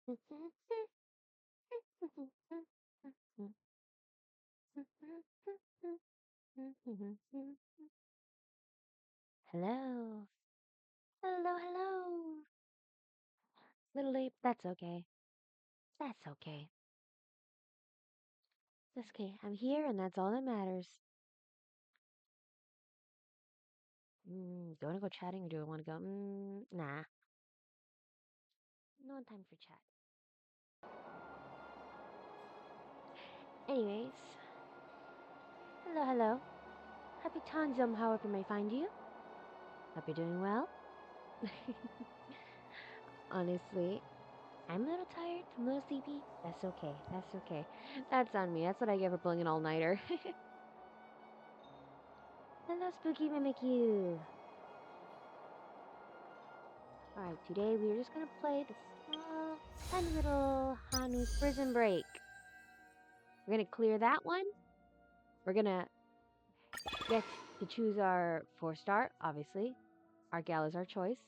Hello. Hello, hello. Little late. That's okay. That's okay. That's okay. I'm here and that's all that matters. Do I want to go chatting or do I want to go? Nah. No time for chat. Anyways, hello, hello. Happy Tanzum, however may find you. Hope you're doing well. Honestly, I'm a little tired. I'm a little sleepy. That's okay. That's okay. That's on me. That's what I get for pulling an all-nighter. Hello, Spooky Mimikyu. Alright, today we're just gonna play the small, tiny little Hanu's Prison Break. We're gonna clear that one. We're gonna get to choose our 4-star, obviously. Our gal is our choice.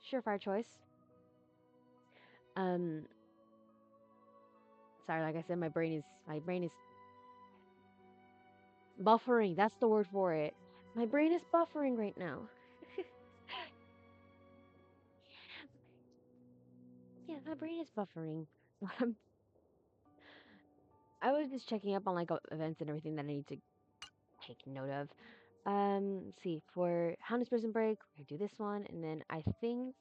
Surefire choice. Um, sorry, like I said, my brain is buffering. That's the word for it. My brain is buffering right now. Yeah, my brain is buffering. I was just checking up on like events and everything that I need to take note of. Let's see, for Hound's Prison Break, we're gonna do this one, and then I think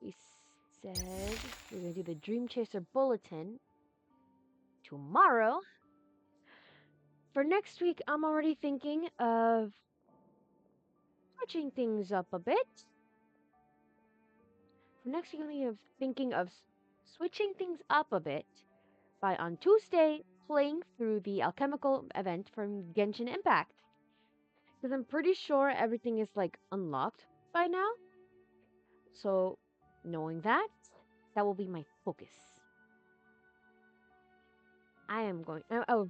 we said we're gonna do the Dream Chaser Bulletin tomorrow. For next week, I'm already thinking of switching things up a bit. For next week, I'm thinking of switching things up a bit by on Tuesday playing through the alchemical event from Genshin Impact. Because I'm pretty sure everything is like unlocked by now. So, knowing that, that will be my focus. I am going. Oh,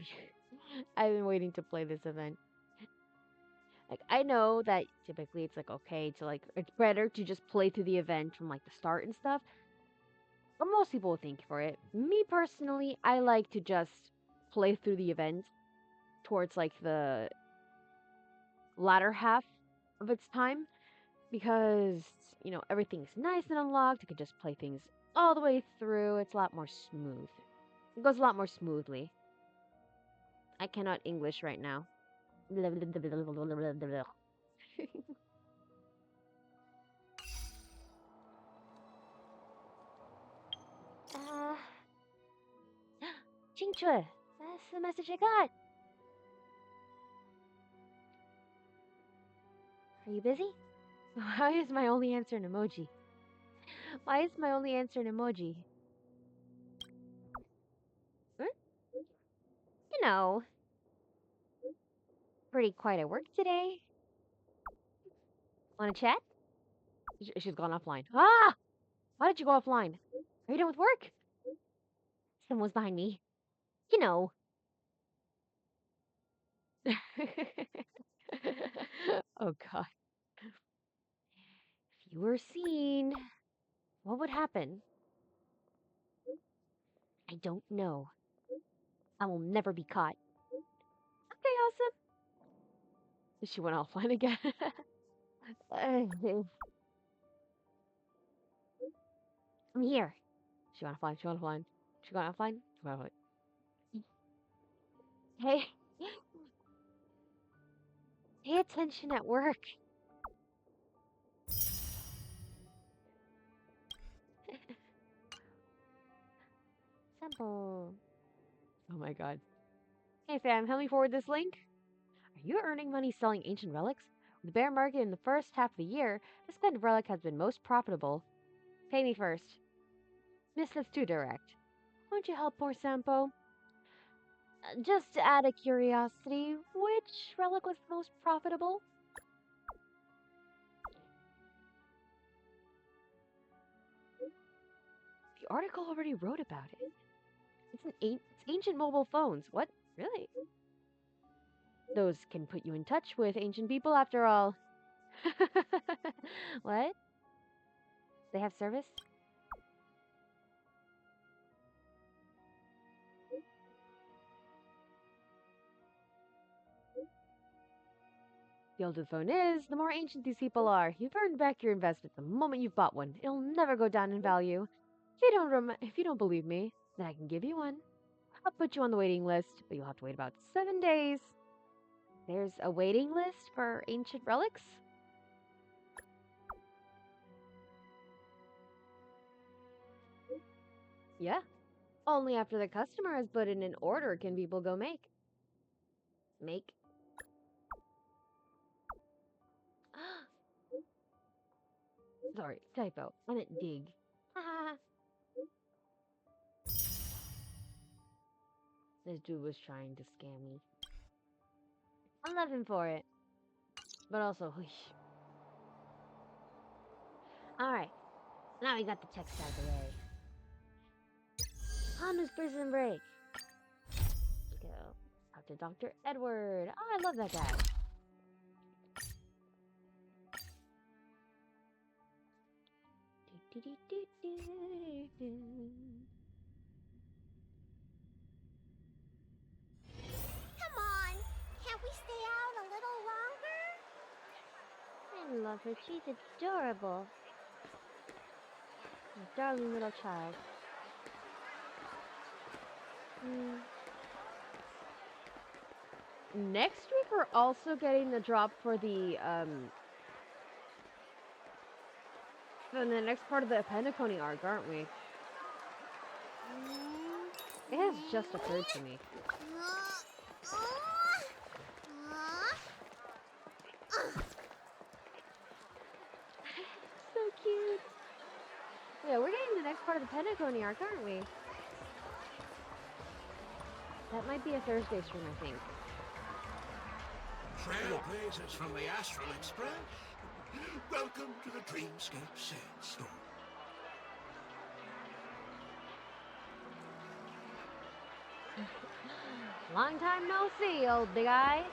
I've been waiting to play this event. Like, I know that typically it's like okay to like, it's better to just play through the event from like the start and stuff. But most people think for it. Me personally, I like to just play through the event towards like the latter half of its time because everything's nice and unlocked. You can just play things all the way through. It's a lot more smooth. It goes a lot more smoothly. I cannot English right now. uh, Chingchue, that's the message I got. Are you busy? Why is my only answer an emoji? Why is my only answer an emoji? Hmm? You know, pretty quiet at work today. Want to chat? She's gone offline. Ah! Why did you go offline? Are you done with work? Someone was behind me. You know. Oh god. If you were seen, what would happen? I don't know. I will never be caught. Okay, awesome. She went offline again. I'm here. She went offline. She went offline. She went offline. She went offline. Hey, pay attention at work. Simple. Oh my god. Hey fam, help me forward this link. Are you earning money selling ancient relics? With the bear market in the first half of the year, this kind of relic has been most profitable. Pay me first. Miss, that's too direct. Won't you help poor Sampo? Just out of curiosity, which relic was the most profitable? The article already wrote about it. It's ancient mobile phones. What? Really? Those can put you in touch with ancient people after all. What? They have service? The older the phone is, the more ancient these people are. You've earned back your investment the moment you've bought one. It'll never go down in value. If you don't believe me, then I can give you one. I'll put you on the waiting list, but you'll have to wait about 7 days. There's a waiting list for ancient relics? Yeah. Only after the customer has put in an order can people go make. Make. Sorry, typo. I meant dig. This dude was trying to scam me. I love him for it. But also, alright. Now we got the text out of the way. Hanu's prison break. Let's go. Talk to Dr. Edward. Oh, I love that guy. Come on, can't we stay out a little longer? I love her. She's adorable. A darling little child. Next week we're also getting the drop for the for the next part of the Pentaconi arc, aren't we? It has just occurred to me. So cute. Yeah, we're getting the next part of the Pentaconi arc, aren't we? That might be a Thursday stream, I think. Trailblazers from the Astral Express. Welcome to the Dreamscape Sandstorm. Long time no see, old big eye.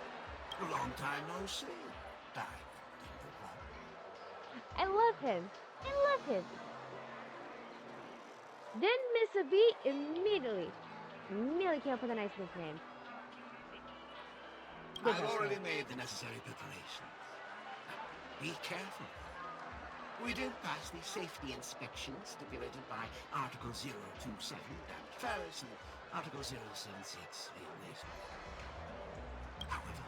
Long time no see. I love him. I love him. Didn't miss a beat immediately. Immediately came up with a nice nickname. I've already made the necessary preparations. Be careful. We did pass the safety inspection stipulated by Article 027, damage Ferris, and Article 076, waste. However,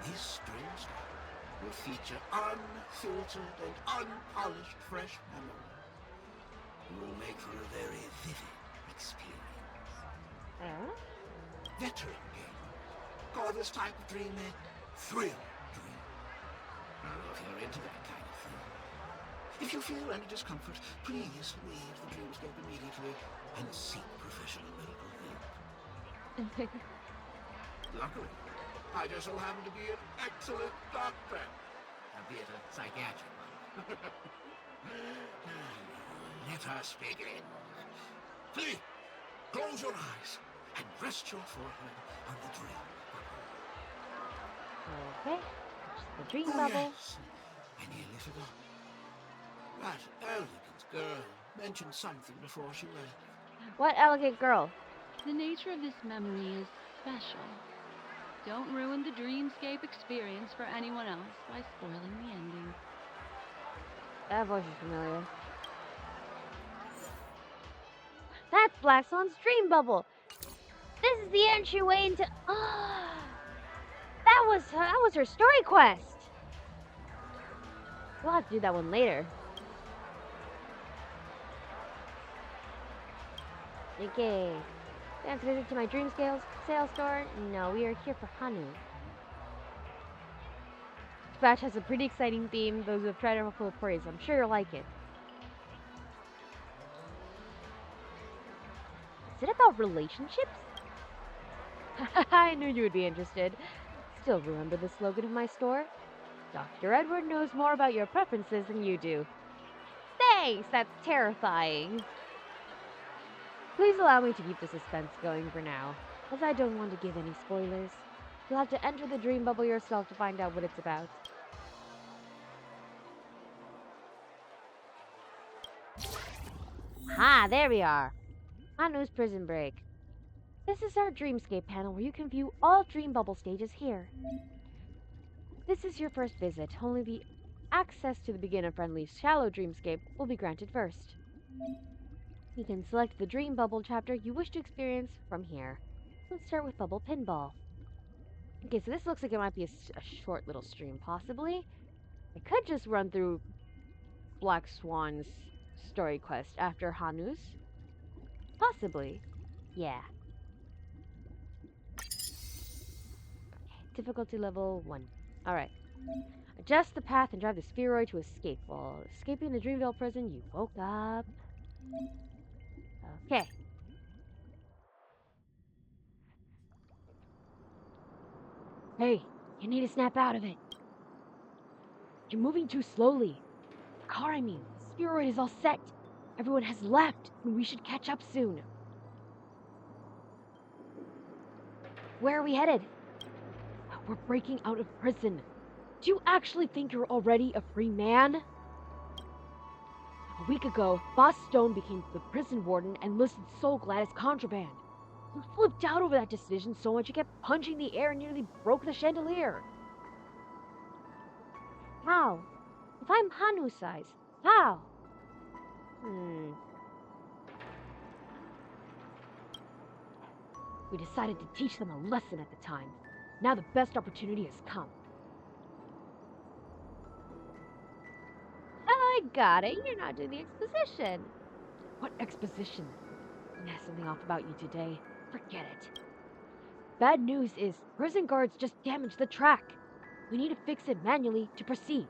this Dreamscape will feature unfiltered and unpolished fresh memory. It will make for a very vivid experience. Veteran gamer. Call this type of dream a thrill dream. I don't know if you're into that kind of thing. If you feel any discomfort, please leave the Dreamscape immediately and seek professional medical help. Luckily, I just so happen to be an excellent doctor, albeit a psychiatric one. Let us begin. Please, close your eyes and rest your forehead on the dream bubble. Okay, just the dream bubble. Yes. I nearly forgot. That elegant girl mentioned something before she left. What elegant girl? The nature of this memory is special. Don't ruin the Dreamscape experience for anyone else by spoiling the ending. That voice is familiar. That's Black Swan's dream bubble. This is the entryway into. That was her story quest. We'll have to do that one later. Okay. Dance visit to my dream sale store? No, we are here for Hanu. This batch has a pretty exciting theme. Those who have tried it will praise. I'm sure you'll like it. Is it about relationships? I knew you would be interested. Still remember the slogan of my store? Dr. Edward knows more about your preferences than you do. Thanks! That's terrifying. Please allow me to keep the suspense going for now, as I don't want to give any spoilers. You'll have to enter the dream bubble yourself to find out what it's about. Ha, there we are. Hanu's prison break. This is our Dreamscape panel where you can view all dream bubble stages here. This is your first visit. Only the access to the beginner-friendly shallow dreamscape will be granted first. You can select the dream bubble chapter you wish to experience from here. Let's start with bubble pinball. Okay, so this looks like it might be a short little stream, possibly. I could just run through Black Swan's story quest after Hanu's. Possibly. Yeah. Difficulty level 1. Alright. Adjust the path and drive the spheroid to escape. While escaping the Dreamville prison, you woke up. Okay. Hey, you need to snap out of it. You're moving too slowly. The car, I mean. The spheroid is all set. Everyone has left, and we should catch up soon. Where are we headed? We're breaking out of prison. Do you actually think you're already a free man? A week ago, Boss Stone became the prison warden and listed Soul Glad as contraband. He flipped out over that decision so much he kept punching the air and nearly broke the chandelier. How? If I'm Hanu size, how? We decided to teach them a lesson at the time. Now the best opportunity has come. I got it. You're not doing the exposition. What exposition? There's something off about you today. Forget it. Bad news is prison guards just damaged the track. We need to fix it manually to proceed.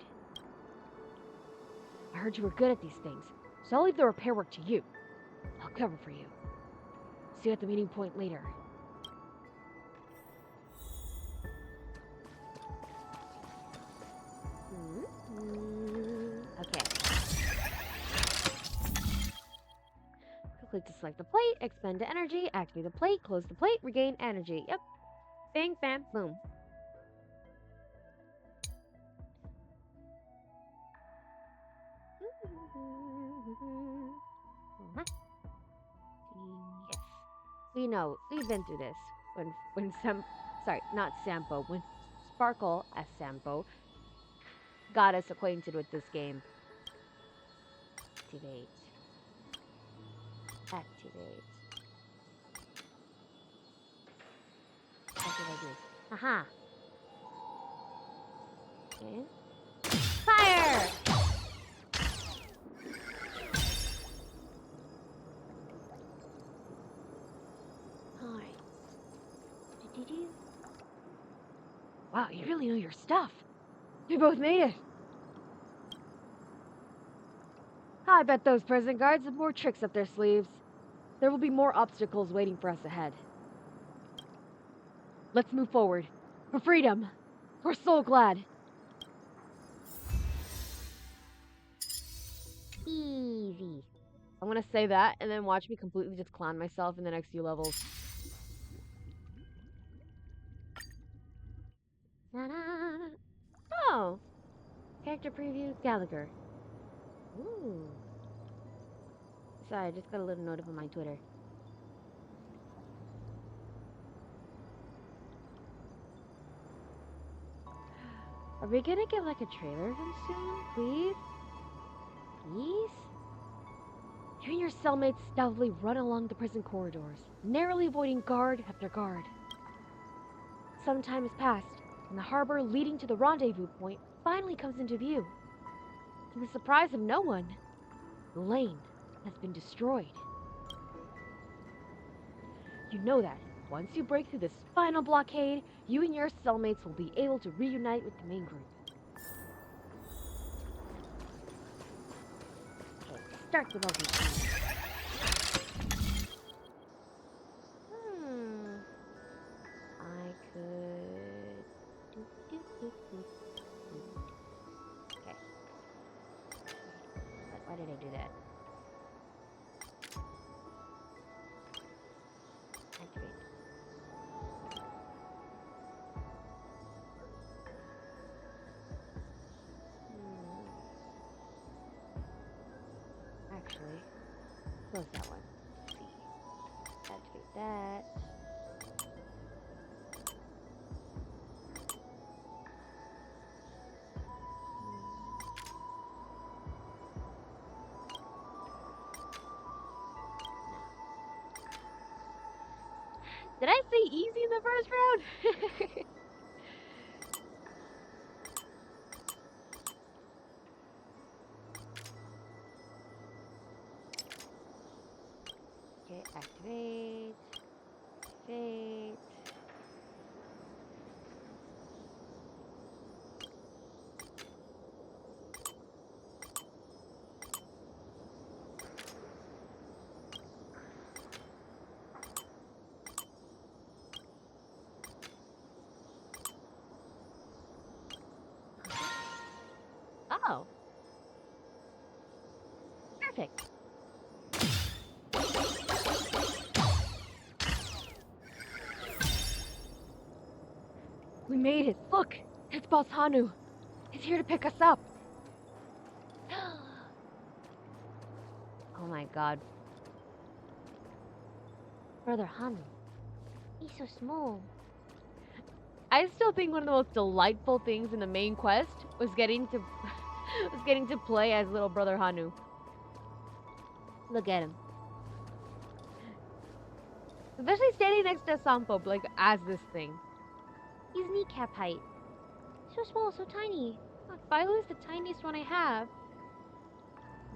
I heard you were good at these things, so I'll leave the repair work to you. I'll cover for you. See you at the meeting point later. Okay. Click to select the plate, expend the energy, activate the plate, close the plate, regain energy. Yep. Bing, bam, boom. Yes. We know. We've been through this. When not Sampo. When Sparkle, as Sampo, got us acquainted with this game. Activate. Activate. What did I do? Aha! Okay. Fire! Alright. Wow, you really know your stuff. We both made it. I bet those prison guards have more tricks up their sleeves. There will be more obstacles waiting for us ahead. Let's move forward. For freedom. For Soul Glad. Easy. I'm gonna say that and then watch me completely just clown myself in the next few levels. Ta-da! Oh! Character preview, Gallagher. Ooh. Sorry, I just got a little note on my Twitter. Are we gonna get like a trailer of him soon? Please? Please? You and your cellmates stealthily run along the prison corridors, narrowly avoiding guard after guard. Some time has passed, and the harbor leading to the rendezvous point finally comes into view. To the surprise of no one, the lane has been destroyed. You know that once you break through this final blockade, you and your cellmates will be able to reunite with the main group. Okay, start with all these. I could. Okay. Why did I do that? Activate. Actually, close that one. Let's see. Activate that. Did I say easy in the first round? Okay, activate. Activate. Oh, perfect. We made it. Look, it's Boss Hanu. He's here to pick us up. Oh my god. Brother Hanu. He's so small. I still think one of the most delightful things in the main quest was getting to was getting to play as little brother Hanu. Look at him. Especially standing next to Sampo, like as this thing. He's kneecap height. So small, so tiny. Philo is the tiniest one I have.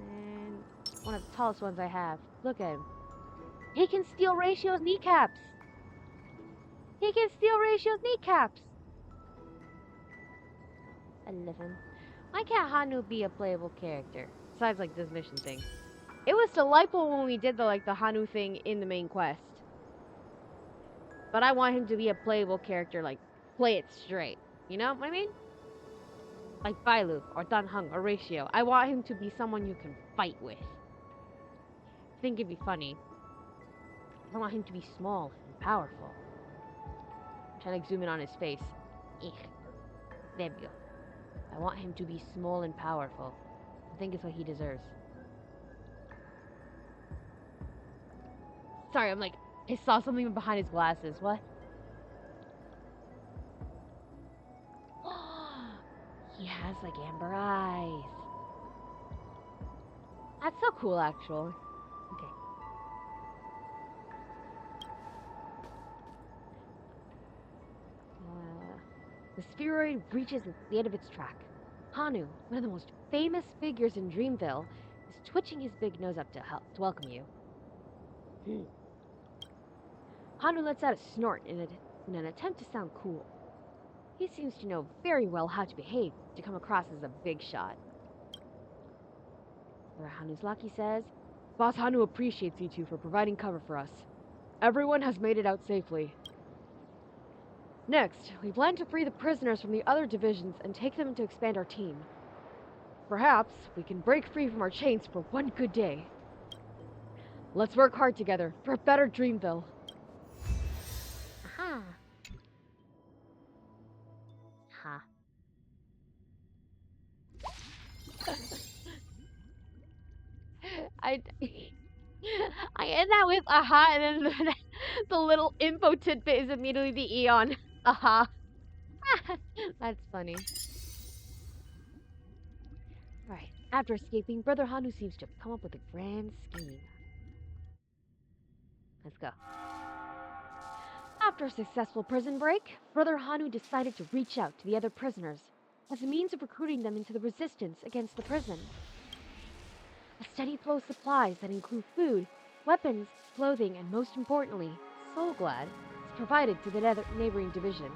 And one of the tallest ones I have. Look at him. He can steal Ratio's kneecaps. He can steal Ratio's kneecaps. I love him. Why can't Hanu be a playable character? Besides, like, this mission thing. It was delightful when we did the Hanu thing in the main quest. But I want him to be a playable character, like, play it straight. You know what I mean? Like Bailu, or Dan Heng, or Ratio. I want him to be someone you can fight with. I think it'd be funny. I want him to be small and powerful. I'm trying to zoom in on his face. There we go. I want him to be small and powerful. I think it's what he deserves. Sorry, I'm like, I saw something behind his glasses. What? He has like amber eyes. That's so cool, actually. Okay. The spheroid reaches the end of its track. Hanu, one of the most famous figures in Dreamville, is twitching his big nose up to welcome you. Hanu lets out a snort in an attempt to sound cool. He seems to know very well how to behave to come across as a big shot. Where Hanu's lucky says, Boss Hanu appreciates you two for providing cover for us. Everyone has made it out safely. Next, we plan to free the prisoners from the other divisions and take them to expand our team. Perhaps we can break free from our chains for one good day. Let's work hard together for a better Dreamville. Aha. Ha. I I end that with aha, and then the little info tidbit is immediately the Eon. Aha. That's funny. Right. After escaping, Brother Hanu seems to have come up with a grand scheme. Let's go. After a successful prison break, Brother Hanu decided to reach out to the other prisoners as a means of recruiting them into the resistance against the prison. A steady flow of supplies that include food, weapons, clothing, and most importantly, Soul Glad, is provided to the neighboring division.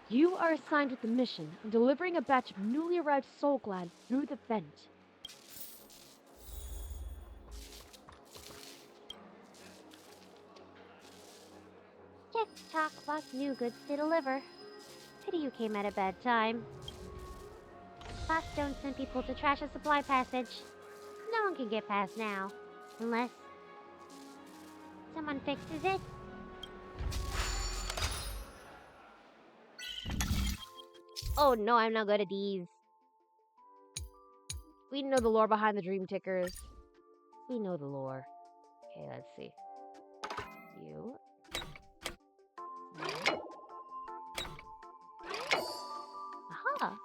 You are assigned with the mission of delivering a batch of newly arrived Soul Glad through the vent. Tick-tock, boss new goods to deliver. Pity you came at a bad time. Boss don't send people to trash a supply passage. No one can get past now. Unless someone fixes it. Oh no, I'm not good at these. We know the lore behind the dream tickers. We know the lore. Okay, let's see. You. Aha!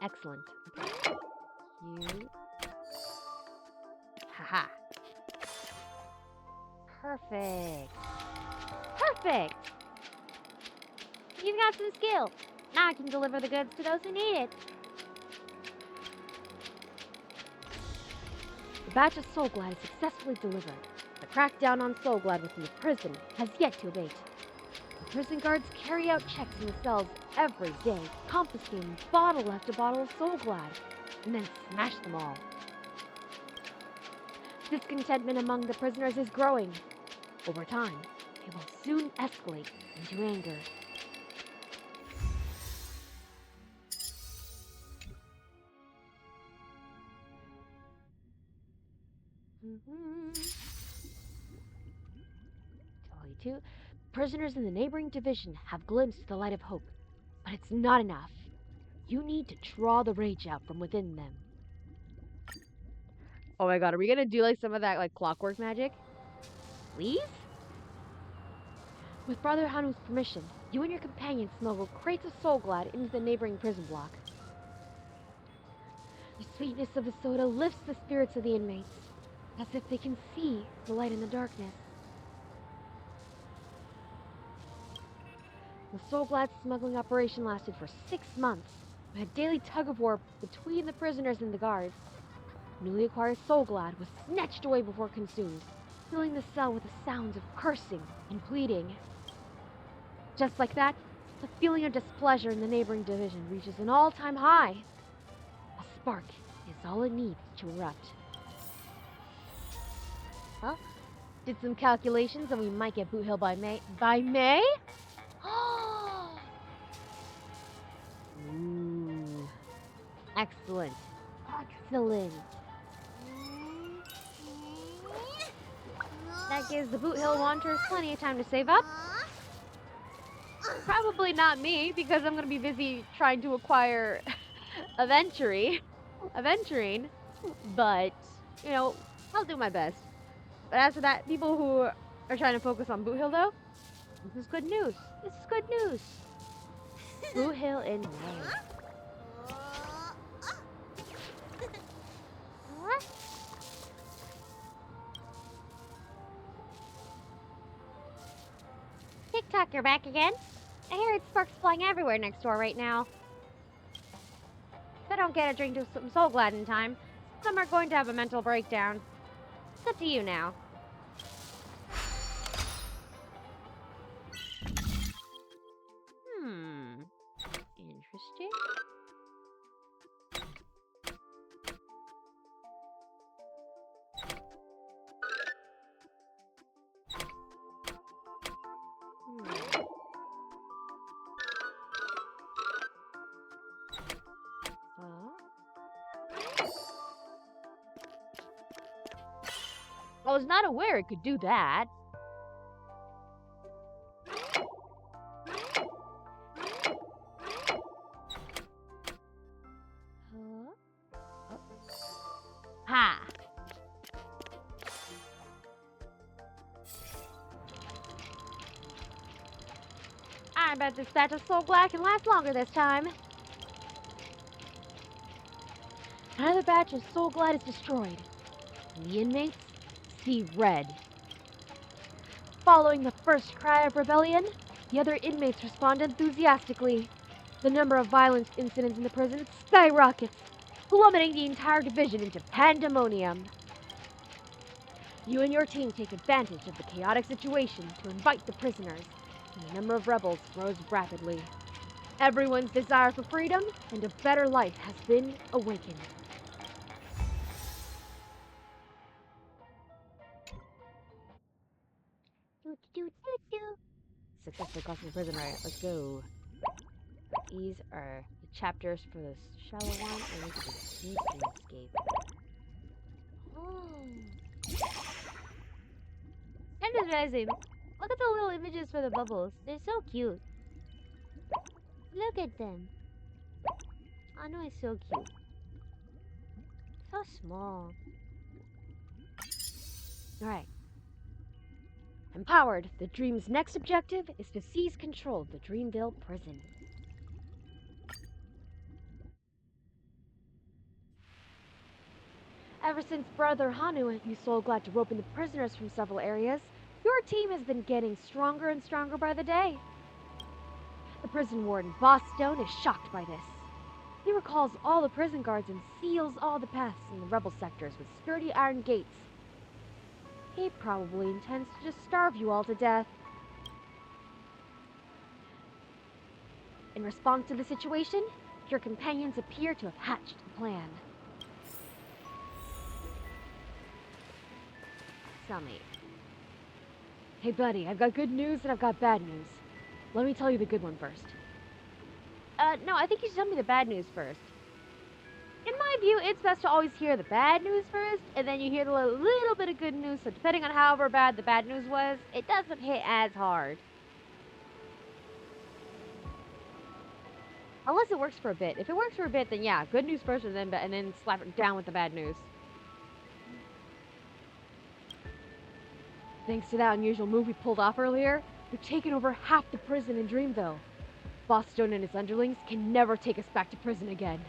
Excellent. Okay. You. Haha. Perfect. Perfect! You've got some skill. Now I can deliver the goods to those who need it. The batch of Soul Glad is successfully delivered. The crackdown on Soul Glad within the prison has yet to abate. The prison guards carry out checks in the cells every day, confiscating bottle after bottle of Soul Glad, and then smash them all. Discontentment among the prisoners is growing. Over time, it will soon escalate into anger. Totally too. Prisoners in the neighboring division have glimpsed the light of hope, but it's not enough. You need to draw the rage out from within them. Oh my god, are we gonna do like some of that like clockwork magic? Please? With Brother Hanu's permission, you and your companions smuggle crates of Soul Glad into the neighboring prison block. The sweetness of the soda lifts the spirits of the inmates, as if they can see the light in the darkness. The Soul Glad smuggling operation lasted for 6 months, with a daily tug-of-war between the prisoners and the guards. Newly acquired Soul Glad was snatched away before consumed, filling the cell with the sounds of cursing and pleading. Just like that, the feeling of displeasure in the neighboring division reaches an all-time high. A spark is all it needs to erupt. Huh? Did some calculations and we might get Boot Hill by May. By May? Ooh. Excellent. Excellent. That gives the Boot Hill Wanderers plenty of time to save up. Probably not me, because I'm going to be busy trying to acquire Aventurine. But, you know, I'll do my best. But as for that, people who are trying to focus on Boot Hill, though, this is good news. This is good news. Boot Hill in May. TikTok, you're back again? I hear it's sparks flying everywhere next door right now. If I don't get a drink of some Soul Glad in time, some are going to have a mental breakdown. It's up to you now. Interesting. I was not aware it could do that. Ha! I bet this batch of Soul Glad can last longer this time. Another batch of Soul Glad is destroyed, and the inmates see red. Following the first cry of rebellion, the other inmates respond enthusiastically. The number of violent incidents in the prison skyrockets, plummeting the entire division into pandemonium. You and your team take advantage of the chaotic situation to invite the prisoners, and the number of rebels grows rapidly. Everyone's desire for freedom and a better life has been awakened. Successfully crossing the prison riot. Let's go. These are the chapters for the shallow one and this is the deep dreamscape. Oh. I'm just realizing, look at the little images for the bubbles. They're so cute. Look at them. Hanu is so cute. So small. Alright. Empowered, the Dream's next objective is to seize control of the Dreamville prison. Ever since Brother Hanu used Soul Glad to rope in the prisoners from several areas, Your team has been getting stronger and stronger by the day. The prison warden, Boss Stone, is shocked by this. He recalls all the prison guards and seals all the paths in the rebel sectors with sturdy iron gates. He probably intends to just starve you all to death. In response to the situation, your companions appear to have hatched a plan. Tell me. Hey buddy, I've got good news and I've got bad news. Let me tell you the good one first. No, I think you should tell me the bad news first. In my view, it's best to always hear the bad news first, and then you hear the little bit of good news, so depending on however bad the bad news was, it doesn't hit as hard. Unless it works for a bit. If it works for a bit, then yeah, good news first, and then slap it down with the bad news. Thanks to that unusual move we pulled off earlier, we've taken over half the prison in Dreamville. Boss Stone and his underlings can never take us back to prison again.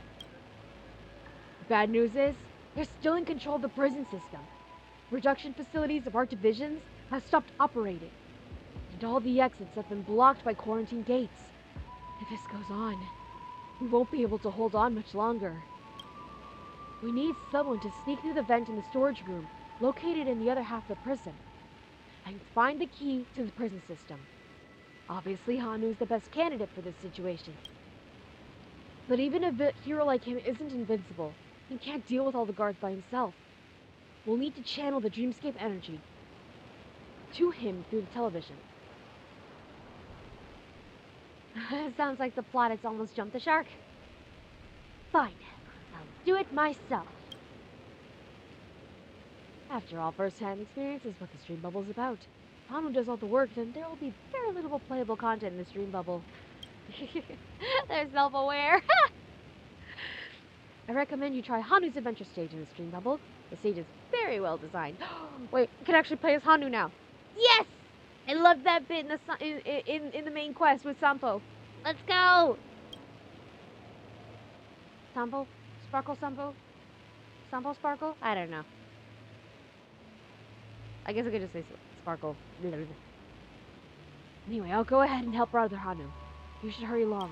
The bad news is, they're still in control of the prison system. Production facilities of our divisions have stopped operating, and all the exits have been blocked by quarantine gates. If this goes on, we won't be able to hold on much longer. We need someone to sneak through the vent in the storage room, located in the other half of the prison, and find the key to the prison system. Obviously, Hanu is the best candidate for this situation. But even a hero like him isn't invincible. He can't deal with all the guards by himself. We'll need to channel the dreamscape energy to him through the television. Sounds like the plot has almost jumped the shark. Fine, I'll do it myself. After all, first-hand experience is what the stream bubble is about. Hanu does all the work, then there will be very little playable content in the stream bubble. They're self-aware. I recommend you try Hanu's adventure stage in the stream bubble. The stage is very well designed. Wait, I can actually play as Hanu now. Yes! I love that bit in the main quest with Sampo. Let's go! Sampo? Sparkle Sampo? Sampo Sparkle? I don't know. I guess I could just say Sparkle. Anyway, I'll go ahead and help Brother Hanu. You should hurry along.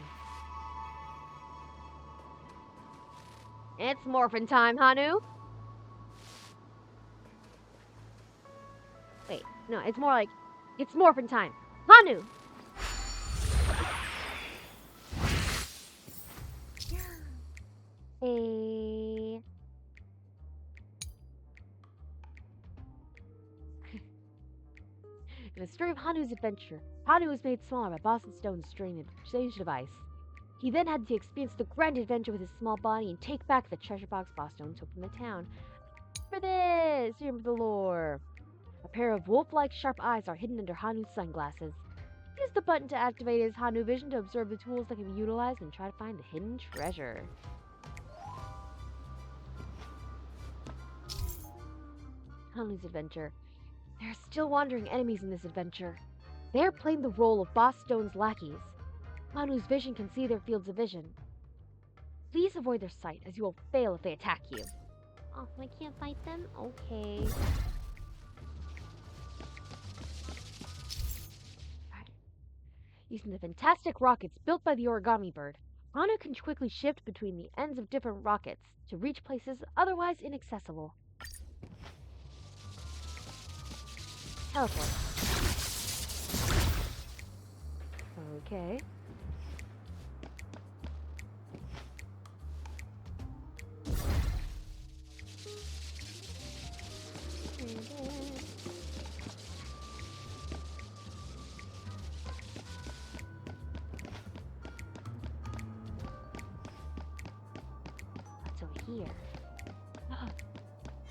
It's morphin' time, Hanu. Wait, no, it's more like, it's morphin' time. Hanu! Hey. In the story of Hanu's adventure, Hanu was made smaller by Boss and Stone's strange device. He then had to experience the grand adventure with his small body and take back the treasure box Boss Stone took from the town. For this, remember the lore. A pair of wolf-like sharp eyes are hidden under Hanu's sunglasses. Use the button to activate his Hanu vision to absorb the tools that can be utilized and try to find the hidden treasure. Hanu's adventure. There are still wandering enemies in this adventure. They are playing the role of Boss Stone's lackeys. Hanu's vision can see their fields of vision. Please avoid their sight, as you will fail if they attack you. Oh, I can't fight them? Okay. Right. Using the fantastic rockets built by the origami bird, Hanu can quickly shift between the ends of different rockets to reach places otherwise inaccessible. Teleport. Okay. What's over here? Oh,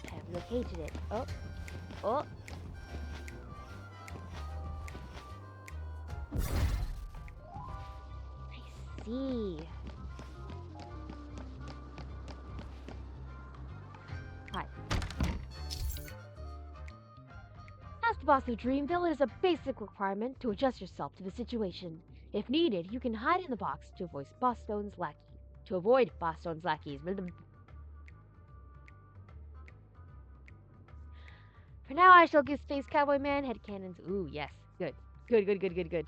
I've located it. Oh. Oh. I see. Hi. As the boss of Dreamville, it is a basic requirement to adjust yourself to the situation. If needed, you can hide in the box to avoid Boss Stone's lackey. To avoid Boss Stone's lackeys. For now, I shall give Space Cowboy Man head cannons. Ooh, yes. Good. Good, good, good, good, good.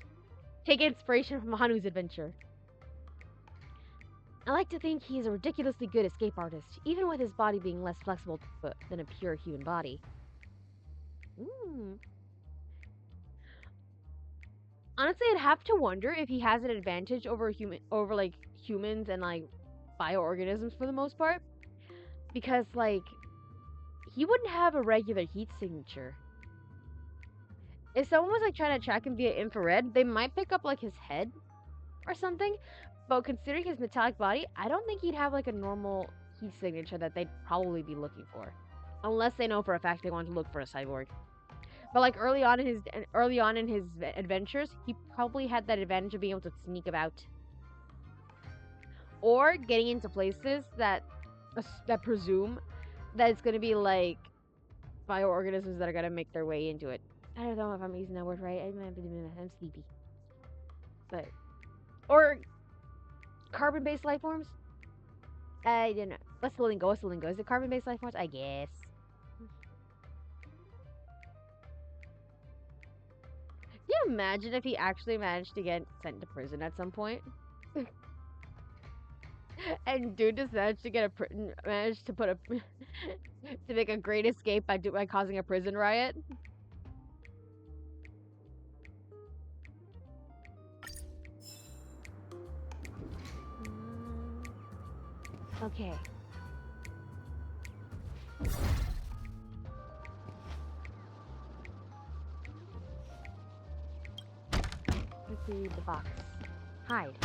Take inspiration from Hanu's adventure. I like to think he's a ridiculously good escape artist, even with his body being less flexible than a pure human body. Honestly, I'd have to wonder if he has an advantage over like humans and like bioorganisms for the most part, because like he wouldn't have a regular heat signature. If someone was like trying to track him via infrared, they might pick up like his head or something. But considering his metallic body, I don't think he'd have like a normal heat signature that they'd probably be looking for, unless they know for a fact they want to look for a cyborg. But like early on in his adventures, he probably had that advantage of being able to sneak about, or getting into places that presume that it's gonna be like bioorganisms that are gonna make their way into it. I don't know if I'm using that word right. I'm sleepy. But or carbon-based life forms. I don't know. What's the lingo? Is it carbon-based life forms? I guess. Can you imagine if he actually managed to get sent to prison at some point? And dude just managed to managed to put a to make a great escape by causing a prison riot. Okay. Let's read the box. Hide.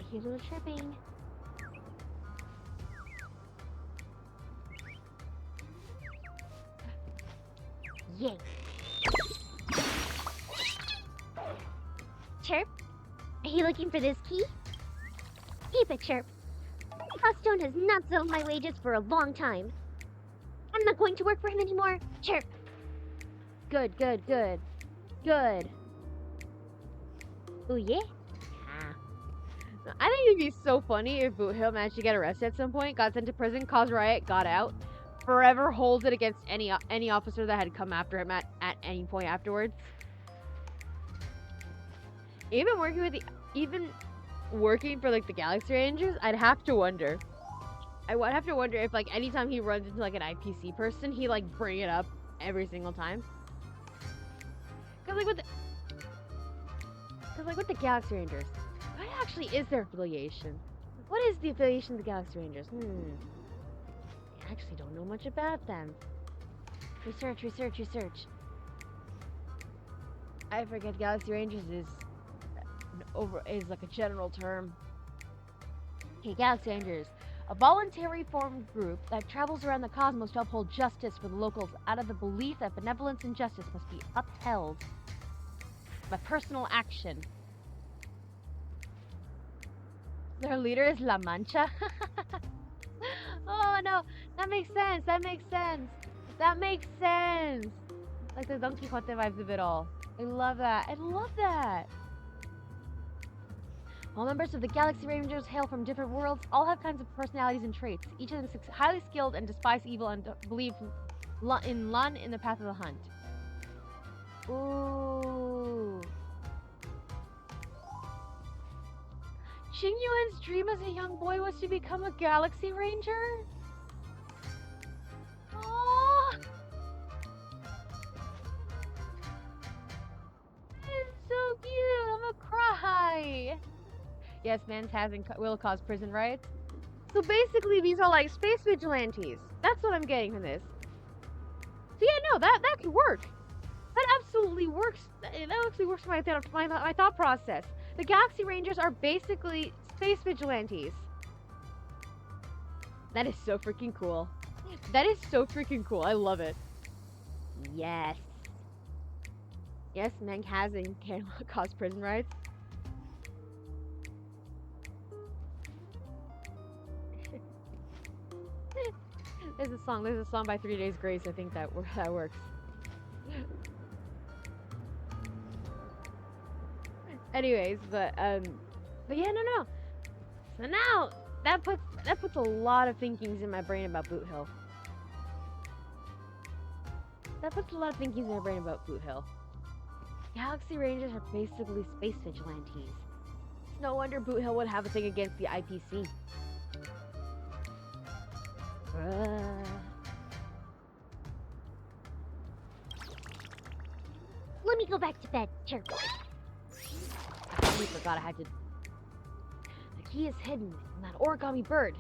I hear a little chirping. Yay! Chirp, are you looking for this key? Keep it, Chirp. Froststone has not settled my wages for a long time. I'm not going to work for him anymore. Chirp. Good, good, good. Good. Oh yeah? I think it'd be so funny if Boot Hill managed to get arrested at some point, got sent to prison, caused riot, got out, forever holds it against any officer that had come after him at any point afterwards. Even working for like the Galaxy Rangers, I'd have to wonder. I would have to wonder if like anytime he runs into like an IPC person, he like bring it up every single time. Cause like with the Galaxy Rangers, what actually is their affiliation? What is the affiliation of the Galaxy Rangers? I actually don't know much about them. Research. I forget Galaxy Rangers is like a general term. Okay, Galaxy Rangers. A voluntary formed group that travels around the cosmos to uphold justice for the locals out of the belief that benevolence and justice must be upheld by personal action. Their leader is La Mancha. Oh no, that makes sense. Like the Don Quixote vibes of it all. I love that. All members of the Galaxy Rangers hail from different worlds, all have kinds of personalities and traits. Each of them is highly skilled and despise evil and believe in Lun in the path of the hunt. Ooh. Qingyuan's dream as a young boy was to become a Galaxy Ranger? Aww! It's so cute! I'm gonna cry! Yes, man's hasn't will cause prison riots. So basically, these are like space vigilantes. That's what I'm getting from this. So yeah, no, that could work. That absolutely works. That actually works for my thought process. The Galaxy Rangers are basically space vigilantes. That is so freaking cool. I love it. Yes. Yes, Meng has and can cause prison riots. There's a song. There's a song by 3 Days Grace. I think that works. Anyways, but yeah, no. So now that puts a lot of thinkings in my brain about Boot Hill. That puts a lot of thinkings in my brain about Boot Hill. Galaxy Rangers are basically space vigilantes. It's no wonder Boot Hill would have a thing against the IPC. Let me go back to bed. Chirp. I totally forgot I had to. The key is hidden in that origami bird.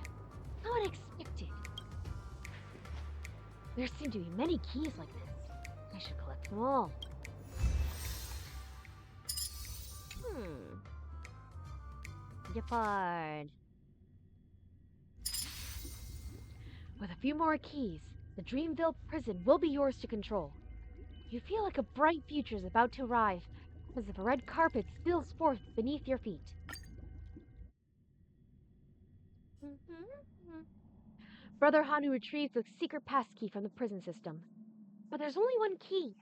How unexpected. There seem to be many keys like this. I should collect them all. Depart. With a few more keys, the Dreamville prison will be yours to control. You feel like a bright future is about to arrive, as if a red carpet spills forth beneath your feet. Brother Hanu retrieves the secret passkey from the prison system. But there's only one key.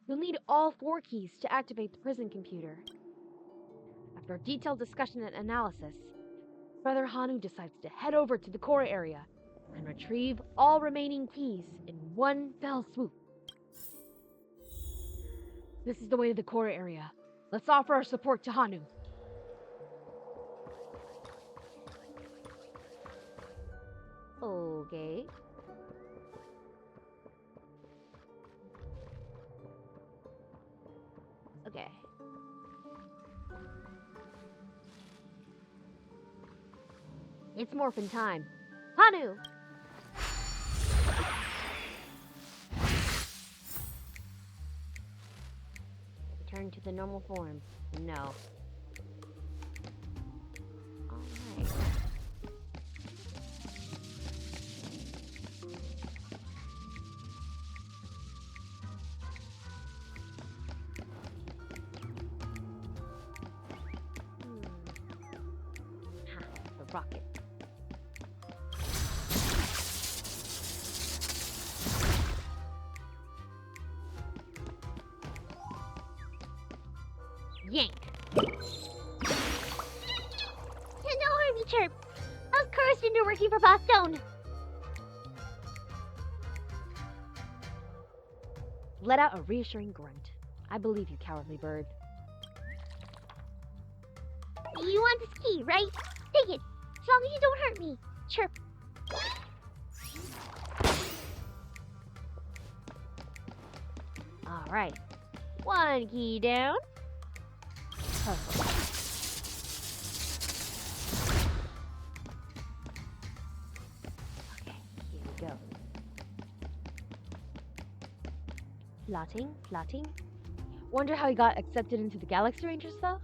You'll need all 4 keys to activate the prison computer. After a detailed discussion and analysis, Brother Hanu decides to head over to the core area and retrieve all remaining keys in one fell swoop. This is the way to the core area. Let's offer our support to Hanu. Okay. Okay. It's morphin' time. Hanu! Return to the normal form. No. Alright. Ha, the rocket. Yank! No harm, me, Chirp. I was cursed into working for Boss Stone. Let out a reassuring grunt. I believe you, cowardly bird. You want this key, right? Take it, as long as you don't hurt me. Chirp. Alright. 1 key down. Perfect. Okay, here we go. Plotting. Wonder how he got accepted into the Galaxy Rangers, though?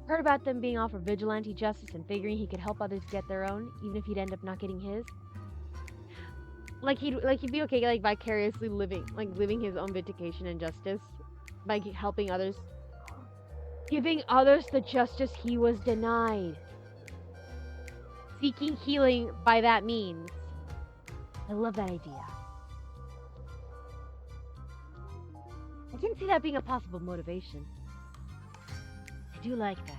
Heard about them being offered vigilante justice and figuring he could help others get their own, even if he'd end up not getting his. Like he'd be okay, like vicariously living his own vindication and justice by helping others, giving others the justice he was denied, seeking healing by that means. I love that idea. I can see that being a possible motivation. I do like that.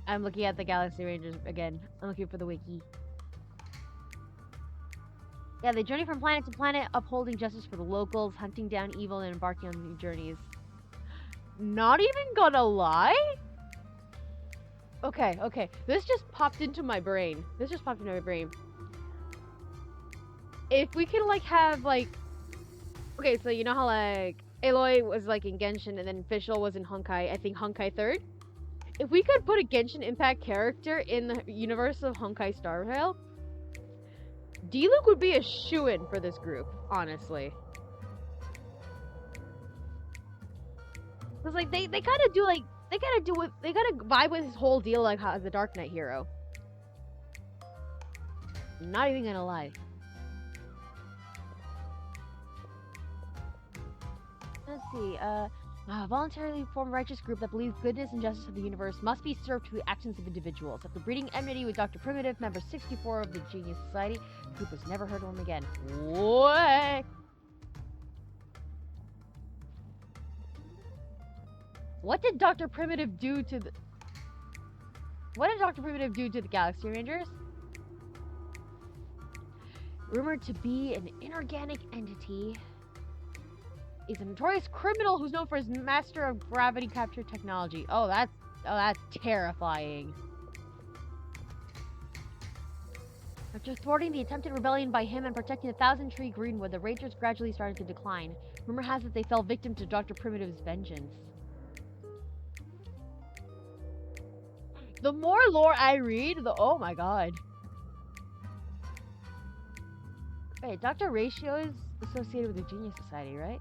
I'm looking at the Galaxy Rangers again. I'm looking for the wiki. Yeah, they journey from planet to planet, upholding justice for the locals, hunting down evil, and embarking on new journeys. Not even gonna lie? Okay. This just popped into my brain. If we could, have, Okay, so you know how, Aloy was, in Genshin, and then Fischl was in Honkai. I think Honkai 3rd? If we could put a Genshin Impact character in the universe of Honkai Star Rail, D-Luke would be a shoo-in for this group, honestly. Cause they kind of do they gotta vibe with his whole deal as a Dark Knight hero. I'm not even gonna lie. Let's see. A voluntarily formed righteous group that believes goodness and justice of the universe must be served through the actions of individuals. After breeding enmity with Dr. Primitive, member 64 of the Genius Society, the group has never heard of him again. What? What did Dr. Primitive do to the... What did Dr. Primitive do to the Galaxy Rangers? Rumored to be an inorganic entity, is a notorious criminal who's known for his master of gravity capture technology. Oh, that's terrifying. After thwarting the attempted rebellion by him and protecting the Thousand Tree Greenwood, the Rangers gradually started to decline. Rumor has it they fell victim to Dr. Primitive's vengeance. The more lore I read, the oh my god. Wait, Dr. Ratio is associated with the Genius Society, right?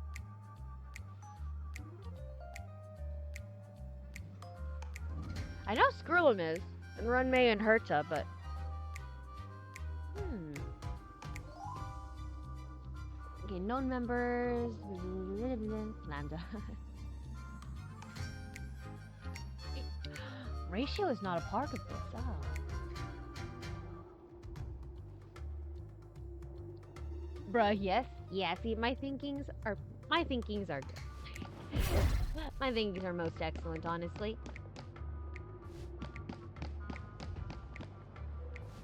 I know Skrullum is, and Runmei and Herta, but... Okay, known members... Lambda. Ratio is not a part of this, oh. Bruh, yes. Yeah, see, my thinkings are good. My thinkings are most excellent, honestly.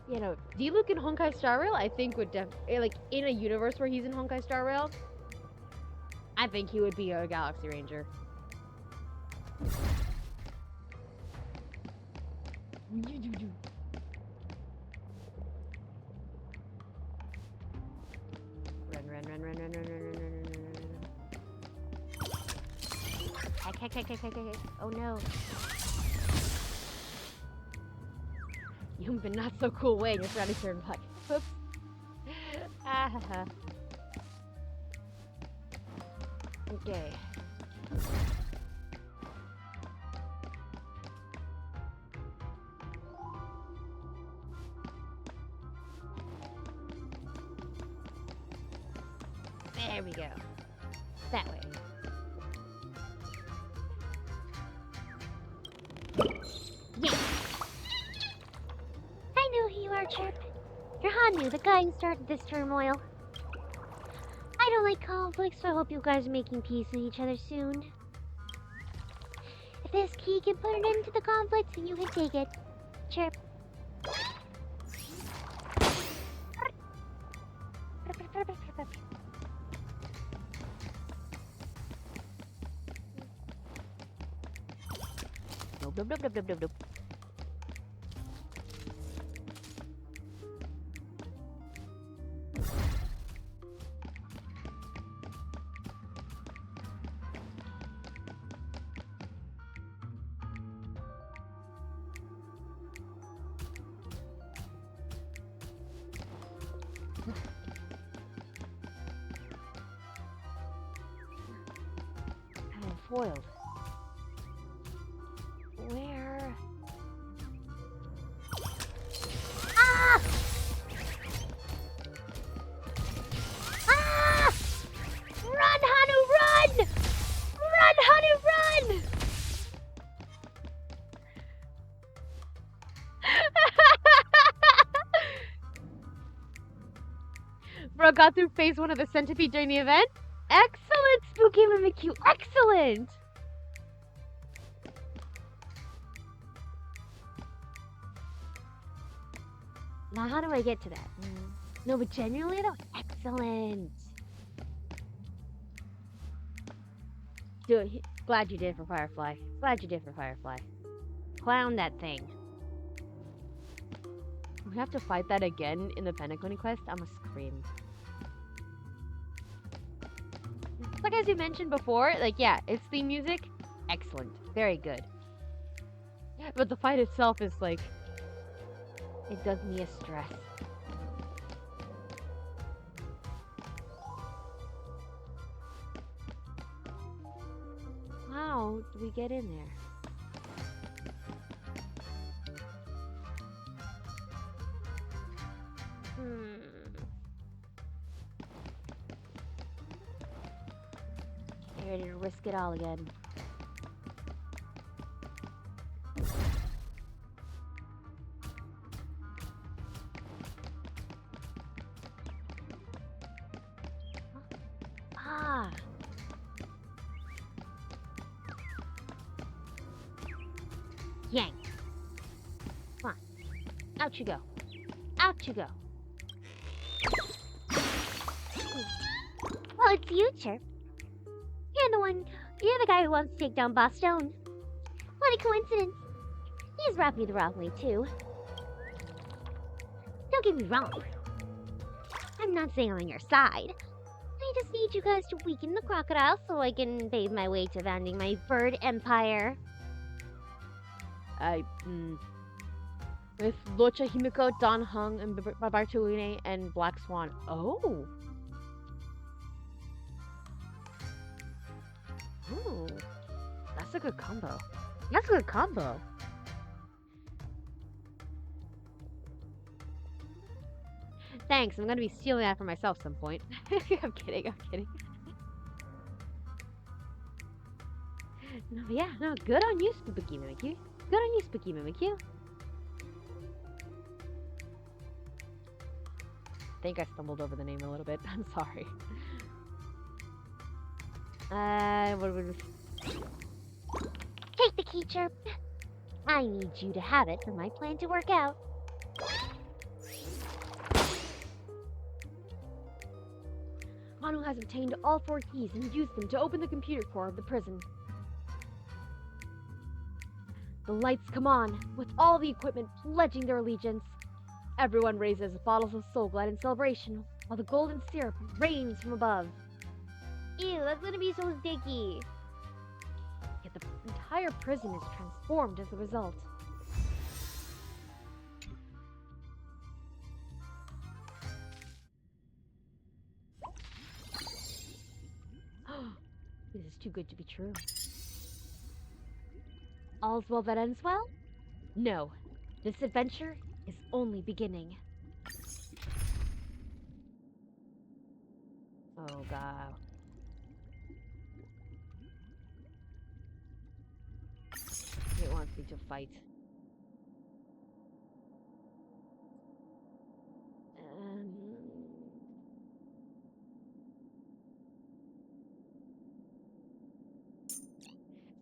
You know, D-Luke in Honkai Star Rail, I think would like, in a universe where he's in Honkai Star Rail, I think he would be a Galaxy Ranger. Run. Oh no. But not so cool way in your surrounding turn back. Whoops. Okay. There we go. That way. Yeah. I know who you are, Chirp. You're Hanu, the guy who started this turmoil. I don't like conflict, so I hope you guys are making peace with each other soon. If this key can put an end to the conflict, then you can take it. Chirp. Nope. I'm foiled. Where? Ah! Ah! Run, Hanu, run! Run, Hanu, run! Bro got through phase 1 of the centipede during the event? Excellent, Spooky Mimikyu! Excellent! Now how do I get to that? No, but genuinely that was excellent! Dude, glad you did for Firefly. Glad you did for Firefly. Clown that thing. We have to fight that again in the Pentaconi quest? I'ma scream. Like as you mentioned before, like yeah, its theme music, excellent. Very good. But the fight itself is like, it does me a stress. How do we get in there? Ready to risk it all again. Ah! Yank! Come on. Out you go. Out you go. Well, it's you, Chirp. You're the guy who wants to take down Boss Stone. What a coincidence. He's rubbed me the wrong way, too. Don't get me wrong. I'm not saying I'm on your side. I just need you guys to weaken the crocodile so I can pave my way to founding my bird empire. With Locha Himiko, Don Hung, and Bartuine, and Black Swan. Oh! Ooh. That's a good combo. That's a good combo. Thanks, I'm gonna be stealing that for myself some point. I'm kidding, I'm kidding. No, but yeah, no, good on you, Spooky Mimikyu. Good on you, Spooky Mimikyu. I think I stumbled over the name a little bit. I'm sorry. What would Take the key, Chirp. I need you to have it for my plan to work out. Hanu has obtained all 4 keys and used them to open the computer core of the prison. The lights come on, with all the equipment pledging their allegiance. Everyone raises bottles of Soul Glide in celebration, while the golden syrup rains from above. Ew, that's gonna be so sticky. Yet the entire prison is transformed as a result. This is too good to be true. All's well that ends well? No, this adventure is only beginning. Oh god. It wants me to fight.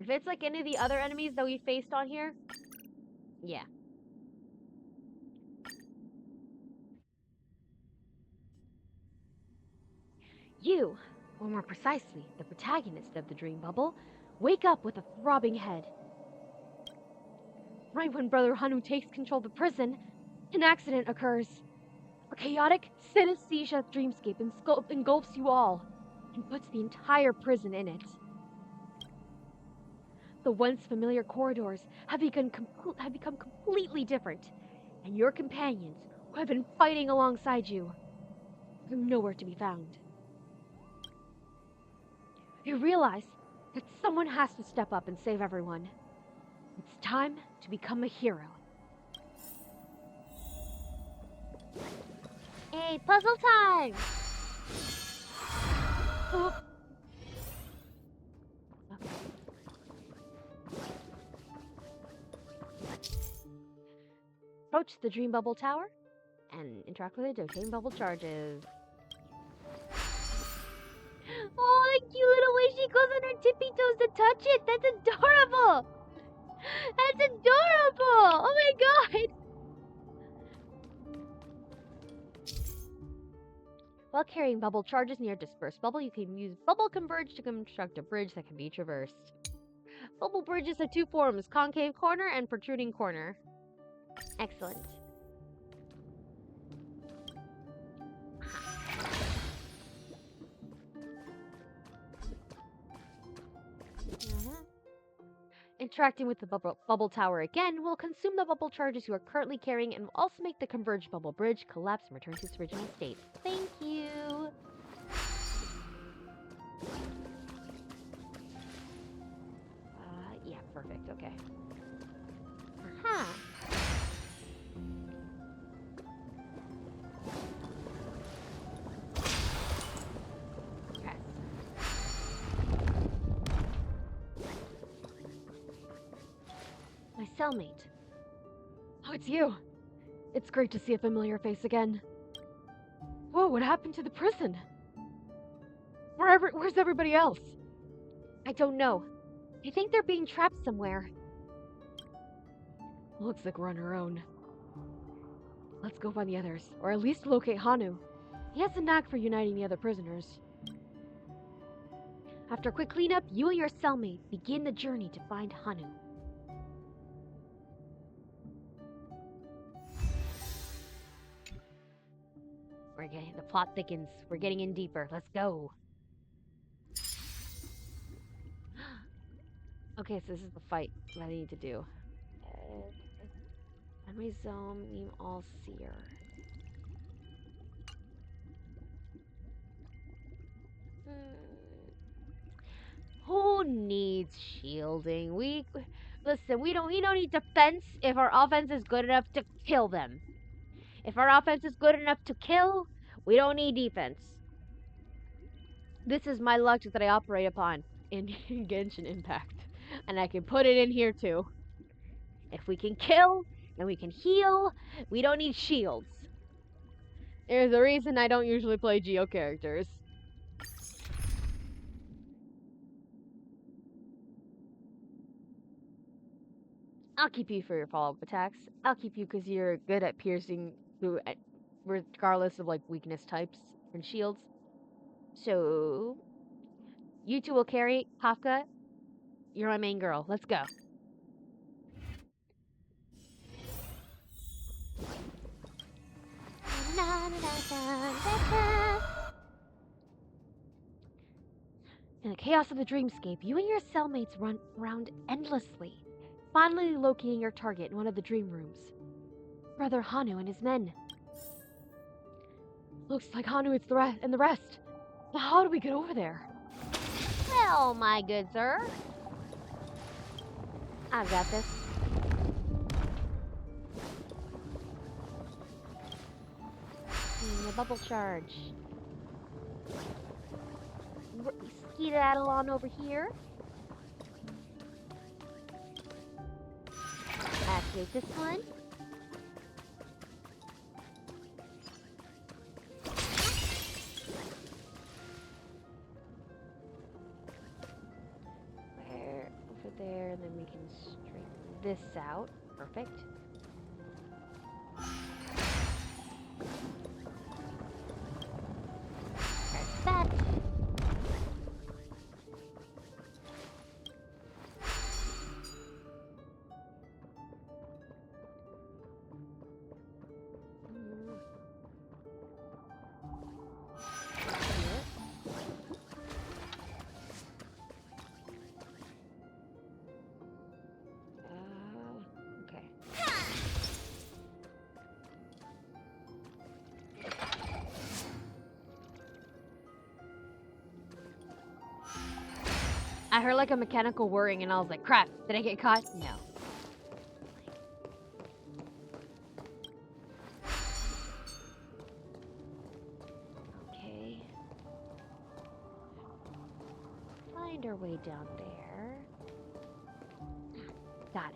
If it's like any of the other enemies that we faced on here, yeah. You, or more precisely, the protagonist of the dream bubble, wake up with a throbbing head. Right when Brother Hanu takes control of the prison, an accident occurs. A chaotic synesthesia dreamscape engulfs you all, and puts the entire prison in it. The once familiar corridors have become completely different, and your companions, who have been fighting alongside you, are nowhere to be found. You realize that someone has to step up and save everyone. It's time to become a hero. Hey, puzzle time! Oh. Approach the Dream Bubble Tower and interact with it to obtain bubble charges. Oh, the cute little way she goes on her tippy toes to touch it! That's adorable! That's adorable! Oh my god! While carrying bubble charges near a dispersed bubble, you can use Bubble Converge to construct a bridge that can be traversed. Bubble bridges have 2 forms, concave corner and protruding corner. Excellent. Interacting with the bubble tower again will consume the bubble charges you are currently carrying and will also make the converged bubble bridge collapse and return to its original state. Thank you! Yeah, perfect, okay. Aha! cellmate. Oh, it's you. It's great to see a familiar face again. Whoa, what happened to the prison? Where's everybody else? I don't know. I think they're being trapped somewhere. Looks like we're on our own. Let's go find the others, or at least locate Hanu. He has a knack for uniting the other prisoners. After a quick cleanup, you and your cellmate begin the journey to find Hanu. The plot thickens. We're getting in deeper. Let's go. Okay, so this is the fight that I need to do. Memory zone, meme all seer. Who needs shielding? Listen, we don't need defense if our offense is good enough to kill them. If our offense is good enough to kill, we don't need defense. This is my luck that I operate upon in Genshin Impact. And I can put it in here too. If we can kill and we can heal, we don't need shields. There's a reason I don't usually play Geo characters. I'll keep you for your follow-up attacks. I'll keep you because you're good at piercing through, regardless of like weakness types and shields. So you two will carry Kafka. You're my main girl. Let's go. In the chaos of the dreamscape, you and your cellmates run around endlessly, finally locating your target in one of the dream rooms. Brother Hanu and his men. Looks like Hanu and the rest. But how do we get over there? Well, my good sir. I've got this. The bubble charge. Skedaddle on over here. Activate this one. Over there, and then we can straighten this out. Perfect. There's that. Okay. I heard like a mechanical whirring and I was like, crap, did I get caught? No. Okay. Find our way down there. Got it.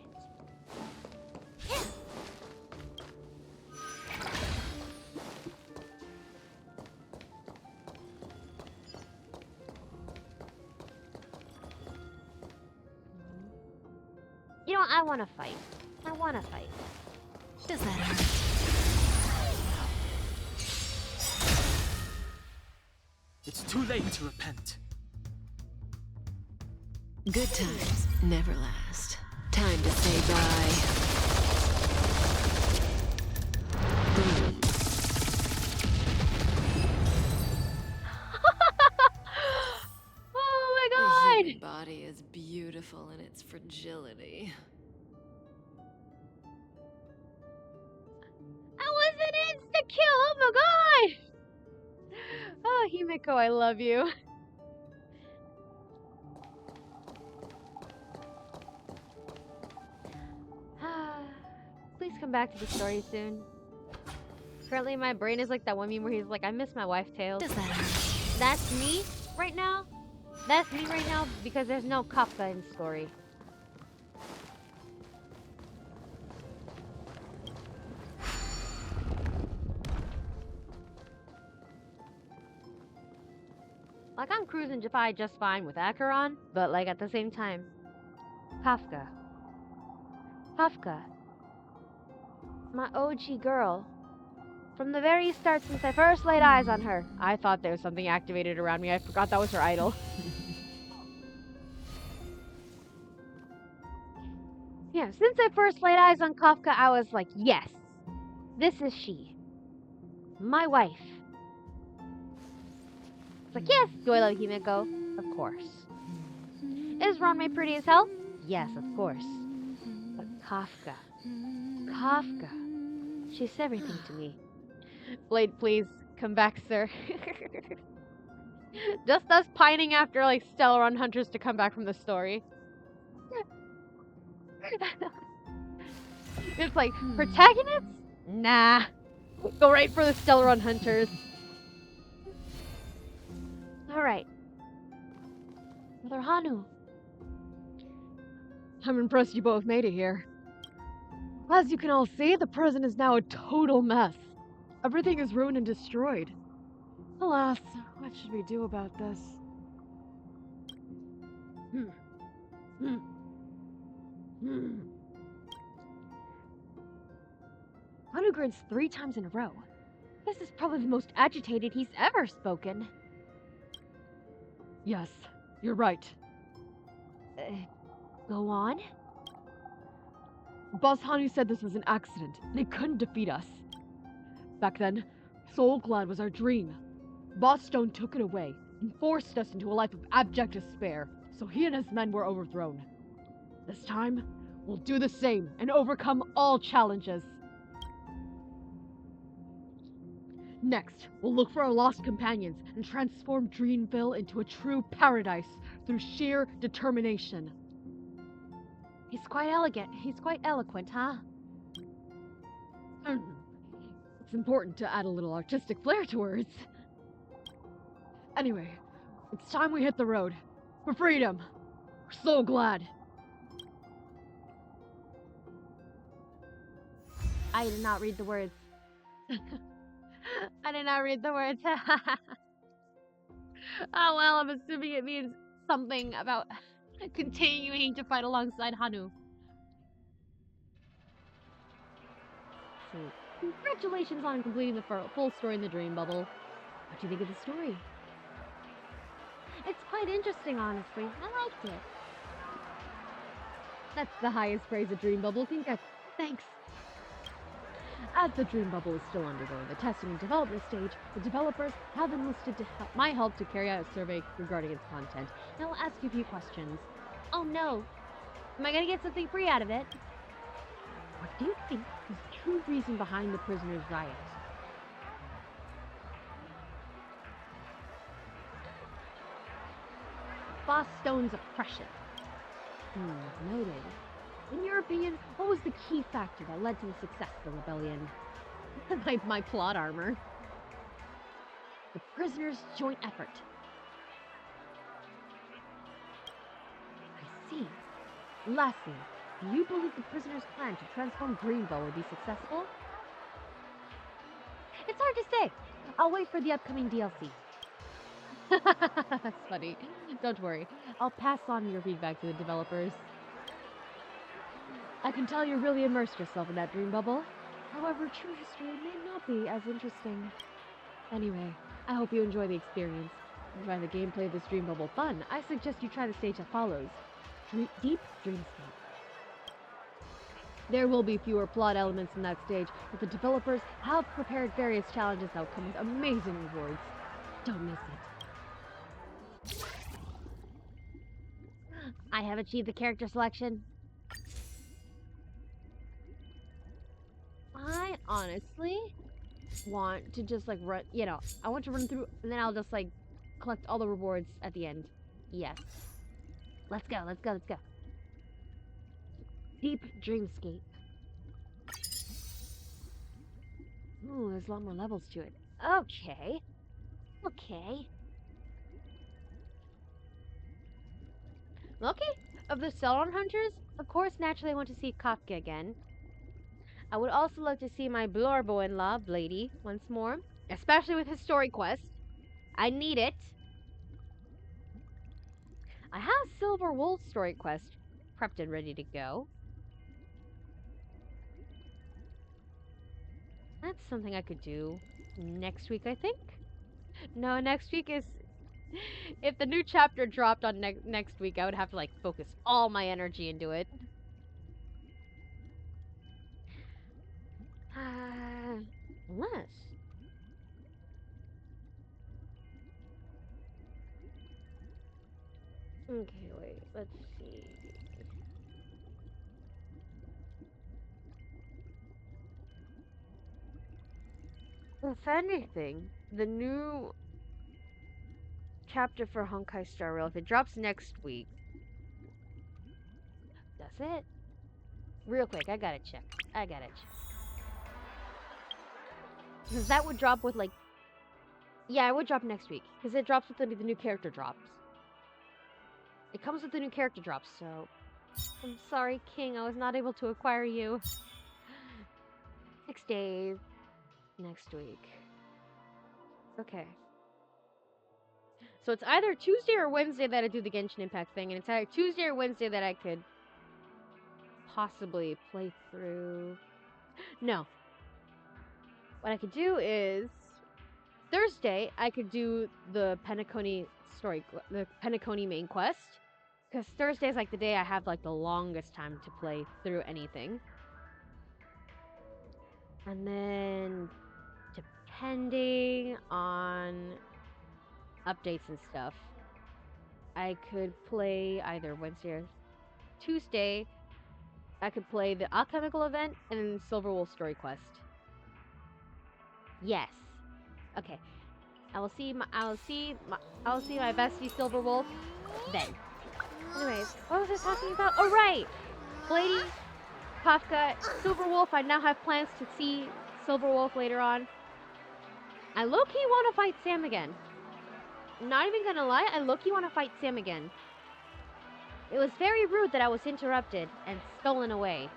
You know, I want to fight. I want to fight. Does that hurt? It's too late to repent. Good times never last. Time to say bye. Boom. Oh The my human god! body is beautiful in its fragility. That was an insta kill! Oh my god! Oh, Himiko, I love you. Please come back to the story soon. Currently, my brain is like that one meme where he's like, I miss my wife tales. Does that hurt? That's me right now. That's me right now because there's no Kafka in the story. Like, I'm cruising just fine with Acheron, but, like, at the same time, Kafka. Kafka. My OG girl. From the very start, since I first laid eyes on her, I thought there was something activated around me. I forgot that was her idol. Yeah, since I first laid eyes on Kafka, I was like, yes, this is she. My wife. It's like, yes, do I love Himeko? Of course. Is Ranmei pretty as hell? Yes, of course. But Kafka. Kafka. She's everything to me. Blade, please, come back, sir. Just us pining after, like, Stellaron Hunters to come back from the story. It's like, protagonists? Nah. Go right for the Stellaron Hunters. Alright. Brother Hanu. I'm impressed you both made it here. As you can all see, the prison is now a total mess. Everything is ruined and destroyed. Alas, what should we do about this? Hanu grins 3 times in a row. This is probably the most agitated he's ever spoken. Yes, you're right. Go on? Boss Hanu said this was an accident, and it couldn't defeat us. Back then, Soulglad was our dream. Boss Stone took it away, and forced us into a life of abject despair, so he and his men were overthrown. This time, we'll do the same, and overcome all challenges. Next, we'll look for our lost companions, and transform Dreamville into a true paradise, through sheer determination. He's quite eloquent, huh? It's important to add a little artistic flair to words. Anyway, it's time we hit the road. For freedom. We're so glad. I did not read the words. I did not read the words. Oh well, I'm assuming it means something about continuing to fight alongside Hanu. So, congratulations on completing the full story in the Dream Bubble. What do you think of the story? It's quite interesting, honestly. I liked it. That's the highest praise a Dream Bubble can get. Thanks. As the Dream Bubble is still undergoing the testing and development stage, the developers have enlisted my help to carry out a survey regarding its content, and I'll ask you a few questions. Oh no! Am I gonna get something free out of it? What do you think is the true reason behind the prisoners' riot? Boss Stone's oppression. Noted. In your opinion, what was the key factor that led to the success of the rebellion? my plot armor. The prisoners' joint effort. I see. Lastly, do you believe the prisoners' plan to transform Greenbow would be successful? It's hard to say. I'll wait for the upcoming DLC. That's funny. Don't worry. I'll pass on your feedback to the developers. I can tell you really immersed yourself in that dream bubble. However, true history may not be as interesting. Anyway, I hope you enjoy the experience. And find the gameplay of this dream bubble fun. I suggest you try the stage that follows. Deep Dreamscape. There will be fewer plot elements in that stage, but the developers have prepared various challenges that will come with amazing rewards. Don't miss it. I have achieved the character selection. I honestly want to just like run, I want to run through and then I'll just like collect all the rewards at the end. Yes. Let's go, let's go, let's go. Deep Dreamscape. Ooh, there's a lot more levels to it. Okay. Okay. Okay. Of the Celeron Hunters, of course, naturally I want to see Kafka again. I would also love to see my Blorbo-in-law, Blady, once more. Especially with his story quest. I need it. I have Silver Wolf story quest prepped and ready to go. That's something I could do next week, I think. No, next week is if the new chapter dropped on next week, I would have to like focus all my energy into it. Unless okay, wait, let's see. If anything, the new chapter for Honkai Star Rail, if it drops next week, does it? Real quick, I gotta check. Because that would drop with like, yeah, it would drop next week. Because it drops with the new character drops. It comes with the new character drops, so I'm sorry, King, I was not able to acquire you. 6 days next week. Okay. So it's either Tuesday or Wednesday that I do the Genshin Impact thing, and it's either Tuesday or Wednesday that I could possibly play through. No. What I could do is Thursday I could do the Penacony story, the Penacony main quest, because Thursday is like the day I have like the longest time to play through anything. And then depending on updates and stuff, I could play either Wednesday or Tuesday. I could play the alchemical event and then Silver Wolf story quest. Yes. Okay. I will see my bestie Silver Wolf then. Anyways, what was I talking about? Oh right, Lady Kafka, Silver Wolf. I now have plans to see Silver Wolf later on. I low-key want to fight Sam again. Not even gonna lie, I low-key want to fight Sam again. It was very rude that I was interrupted and stolen away.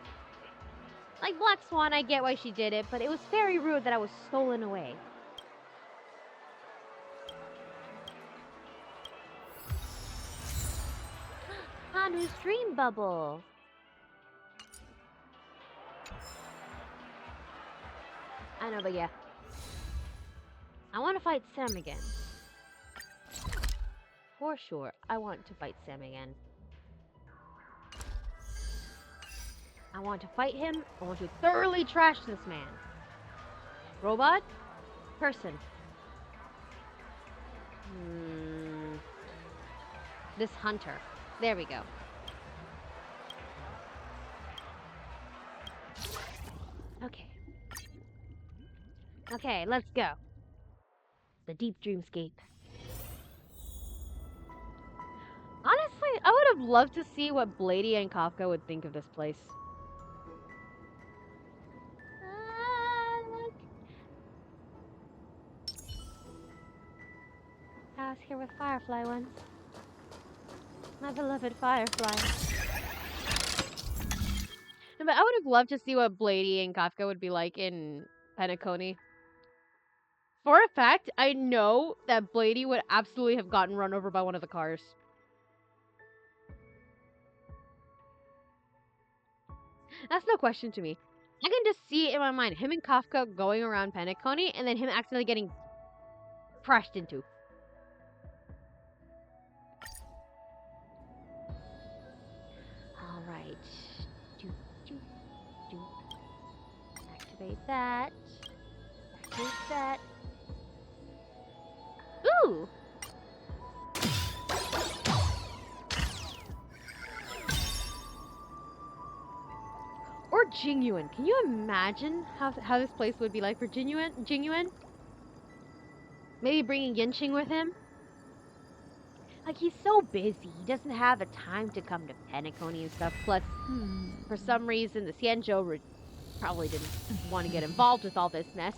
Like Black Swan, I get why she did it, but it was very rude that I was stolen away. Hanu's dream bubble. I know, but yeah. I want to fight Sam again. For sure, I want to fight Sam again. I want to fight him. I want to thoroughly trash this man. Robot? Person. This hunter. There we go. Okay. Okay, let's go. The deep dreamscape. Honestly, I would have loved to see what Blady and Kafka would think of this place. Look. I was here with Firefly once. My beloved Firefly. No, but I would have loved to see what Blady and Kafka would be like in Penacony. For a fact, I know that Blady would absolutely have gotten run over by one of the cars. That's no question to me. I can just see it in my mind, him and Kafka going around Penacony, and then him accidentally getting crashed into. Alright. Activate that. Activate that. Ooh! Or Jingyuan. Can you imagine how this place would be like for Jingyuan? Maybe bringing Yenching with him? Like, he's so busy. He doesn't have the time to come to Penacony and stuff. Plus, for some reason, the Xianzhou probably didn't want to get involved with all this mess.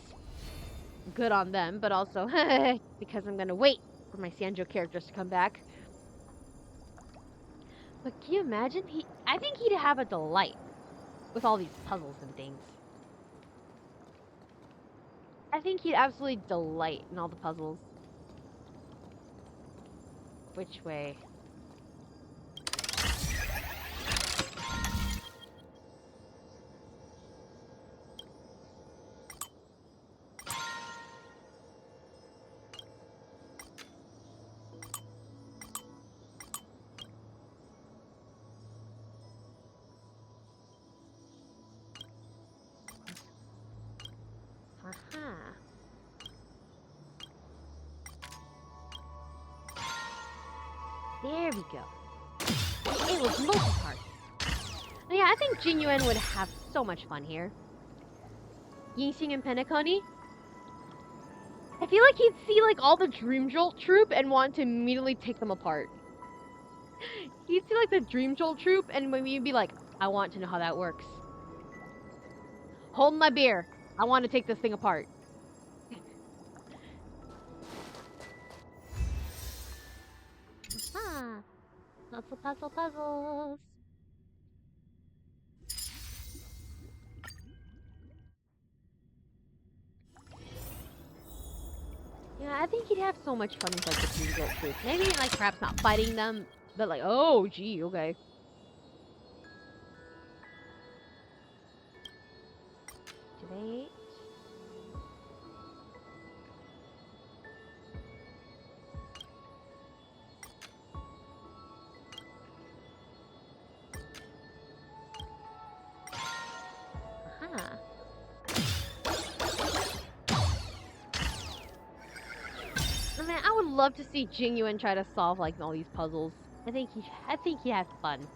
Good on them, but also, because I'm going to wait for my Xianzhou characters to come back. But can you imagine? I think he'd have a delight with all these puzzles and things. I think he'd absolutely delight in all the puzzles. Which way? There we go. It was multi-part. Yeah, I think Jinyuan would have so much fun here. Yixing and Penacony. I feel like he'd see like all the Dream Jolt troop and want to immediately take them apart. He'd see like the Dream Jolt troop and maybe he'd be like, I want to know how that works. Hold my beer. I want to take this thing apart. Ah, puzzles. Yeah, I think he'd have so much fun with like the Dream Jolt troop. Maybe like perhaps not fighting them, but like, oh gee, okay. Activate. Aha. I mean, I would love to see Jingyuan try to solve like all these puzzles. I think he has fun.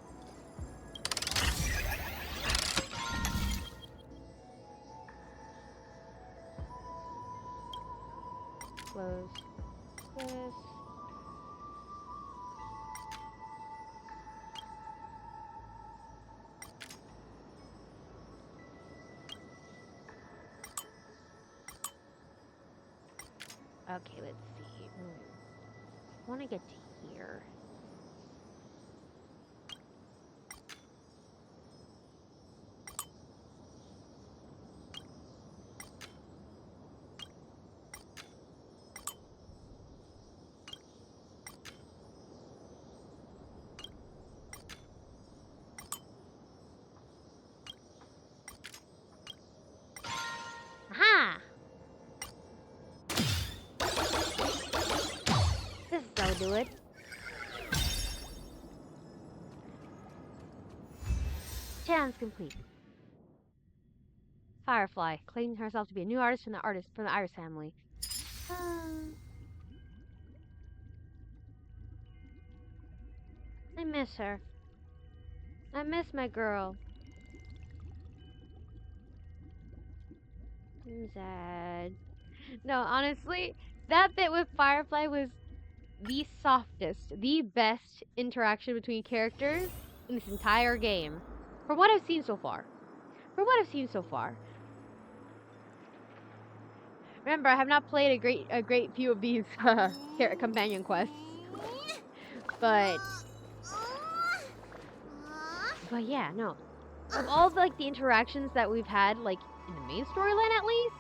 Close this. Okay, let's see. I want to get to here. Aha! This is how we do it. Challenge complete. Firefly, claiming herself to be a new artist from the Iris family. I miss her. I miss my girl. I'm sad. No, honestly, that bit with Firefly was the softest, the best interaction between characters in this entire game. From what I've seen so far. Remember, I have not played a great few of these companion quests. But yeah, no. Of all the, like the interactions that we've had, like in the main storyline at least,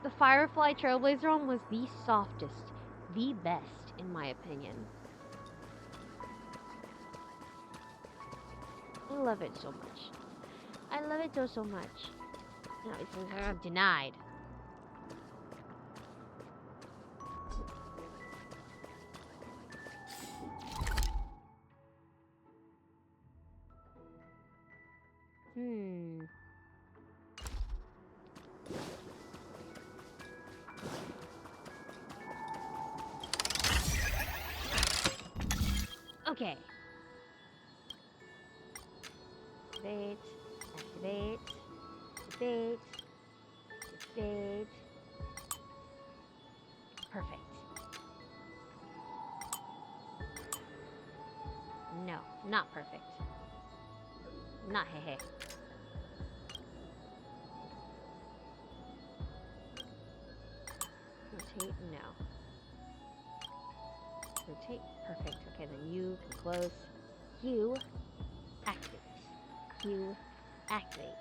the Firefly Trailblazer one was the softest, the best in my opinion. I love it so much. I love it so much. No, it's denied. Okay. Activate. Activate. Activate. Activate. Perfect. No, not perfect. Not hey. Rotate, no. Rotate, perfect. Okay, then you can close. You activate. You activate.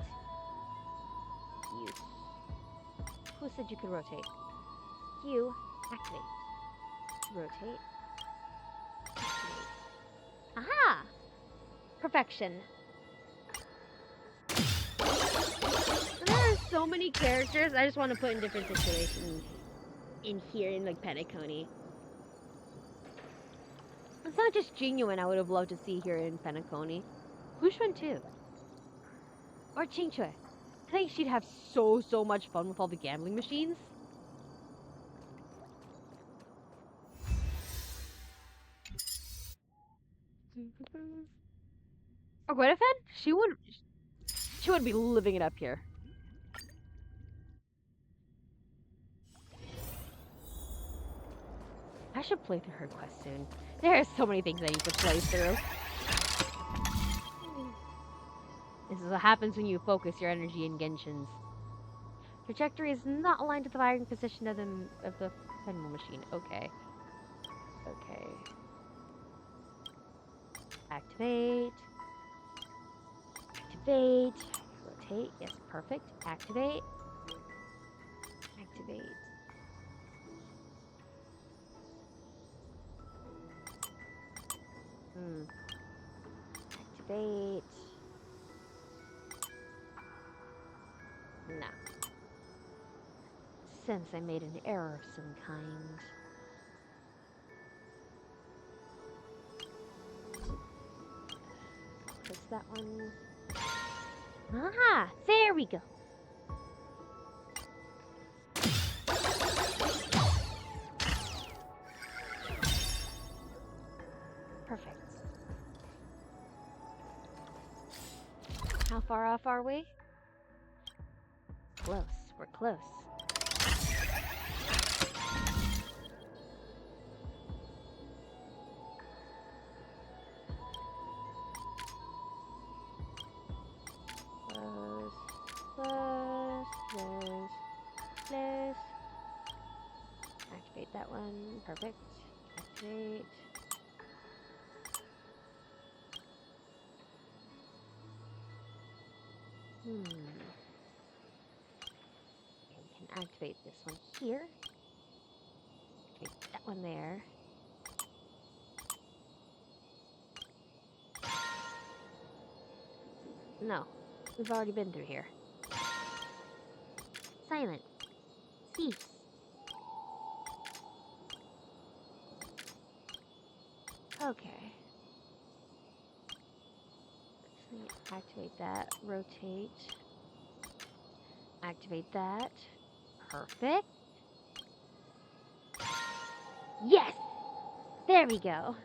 You. Who said you could rotate? You activate. Rotate. Activate. Aha! Perfection. There are so many characters I just want to put in different situations in here in like Penacony. It's not just Jinyuan I would have loved to see here in Penacony. Hushun too. Or Qingque. I think she'd have so much fun with all the gambling machines. Or Gwendolen? She would be living it up here. I should play through her quest soon. There are so many things I need to play through. This is what happens when you focus your energy in Genshin's. Trajectory is not aligned to the firing position of the pinball machine. Okay. Okay. Activate. Activate. Rotate. Yes, perfect. Activate. Activate. Activate. No. Sense I made an error of some kind. What's that one? Ah, there we go. Perfect. How far off are we? Close. We're close. Close. Close. Close. Close. Activate that one. Perfect. Activate. Okay, we can activate this one here. Activate that one there. No, we've already been through here. Silent. Cease. Okay. Let's activate that. Rotate. Activate that. Perfect. Yes! There we go.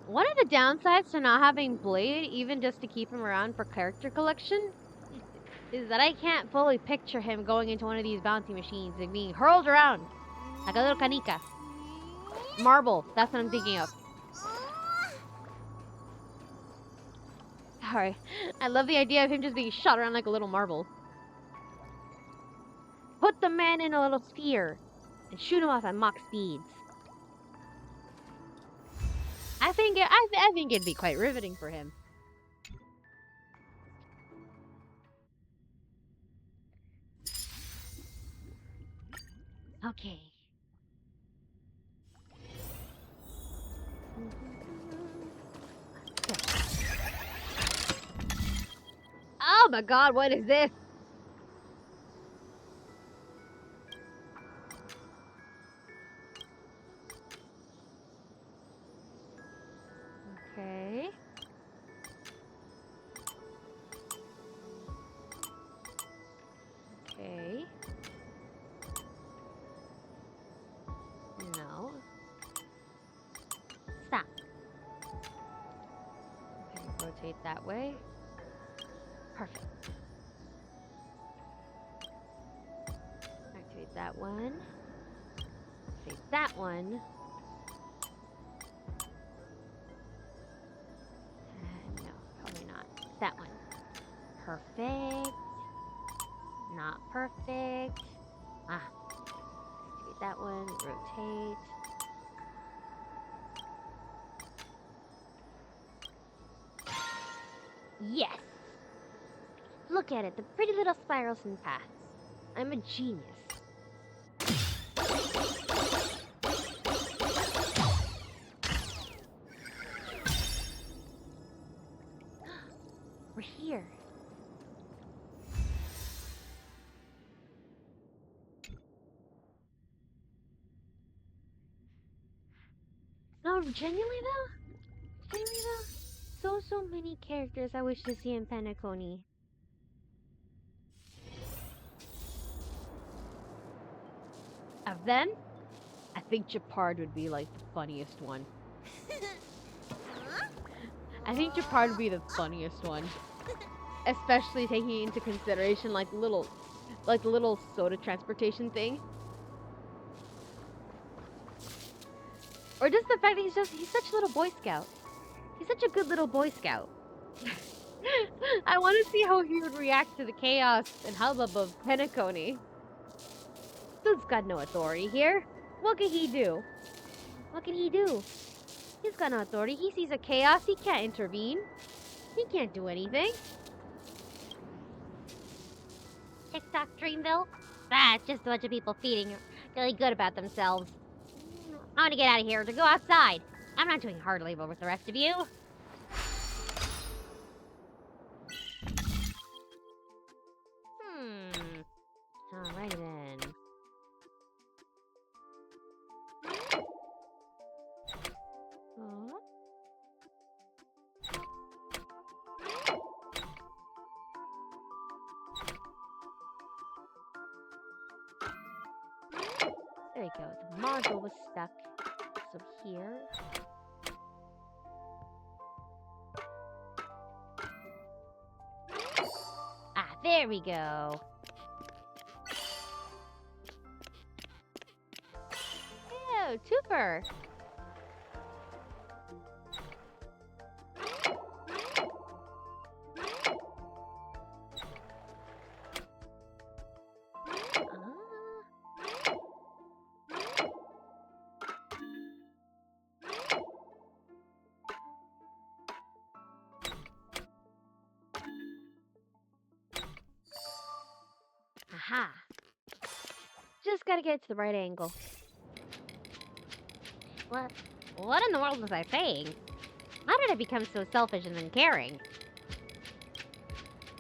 One of the downsides to not having Blade, even just to keep him around for character collection, is that I can't fully picture him going into one of these bounty machines and being hurled around like a little canica. Marble, that's what I'm thinking of. Sorry. I love the idea of him just being shot around like a little marble. Put the man in a little sphere and shoot him off at Mach speeds. I think it'd be quite riveting for him. Okay. Oh my god, what is this? Okay. Okay. No. Stop. Okay, rotate that way. Perfect. Activate that one. Activate that one. No, probably not. That one. Perfect. Not perfect. Ah. Activate that one. Rotate. Yes! Look at it, the pretty little spirals and paths. I'm a genius. We're here. No, genuinely though? So many characters I wish to see in Penacony. Of them, I think Japard would be like the funniest one. I think Japard would be the funniest one. Especially taking into consideration like the little soda transportation thing. Or just the fact that he's such a little Boy Scout. He's such a good little Boy Scout. I want to see how he would react to the chaos and hubbub of Penacony. Dude's got no authority here. What can he do? What can he do? He's got no authority. He sees a chaos. He can't intervene. He can't do anything. TikTok Dreamville? Ah, it's just a bunch of people feeling really good about themselves. I want to get out of here to go outside. I'm not doing hard labor with the rest of you. Alrighty then. Aw. There you go. The module was stuck. So here. Ah, there we go. Oh, Tooper! Aha! Just gotta get it to the right angle. What in the world was I saying? How did I become so selfish and uncaring?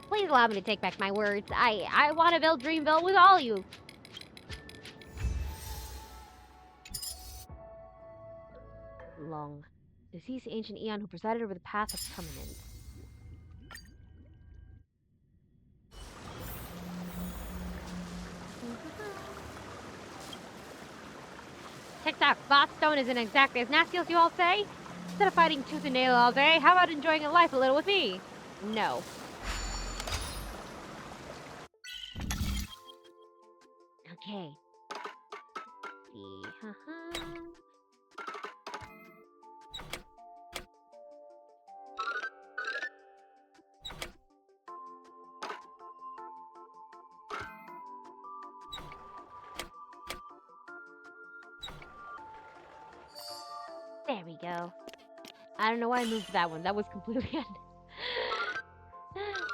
Please allow me to take back my words. I want to build Dreamville with all you. Long. Deceased ancient Eon who presided over the path of permanence. TikTok, Botstone isn't exactly as nasty as you all say. Instead of fighting tooth and nail all day, how about enjoying life a little with me? No. Okay. There we go. I don't know why I moved that one. That was completely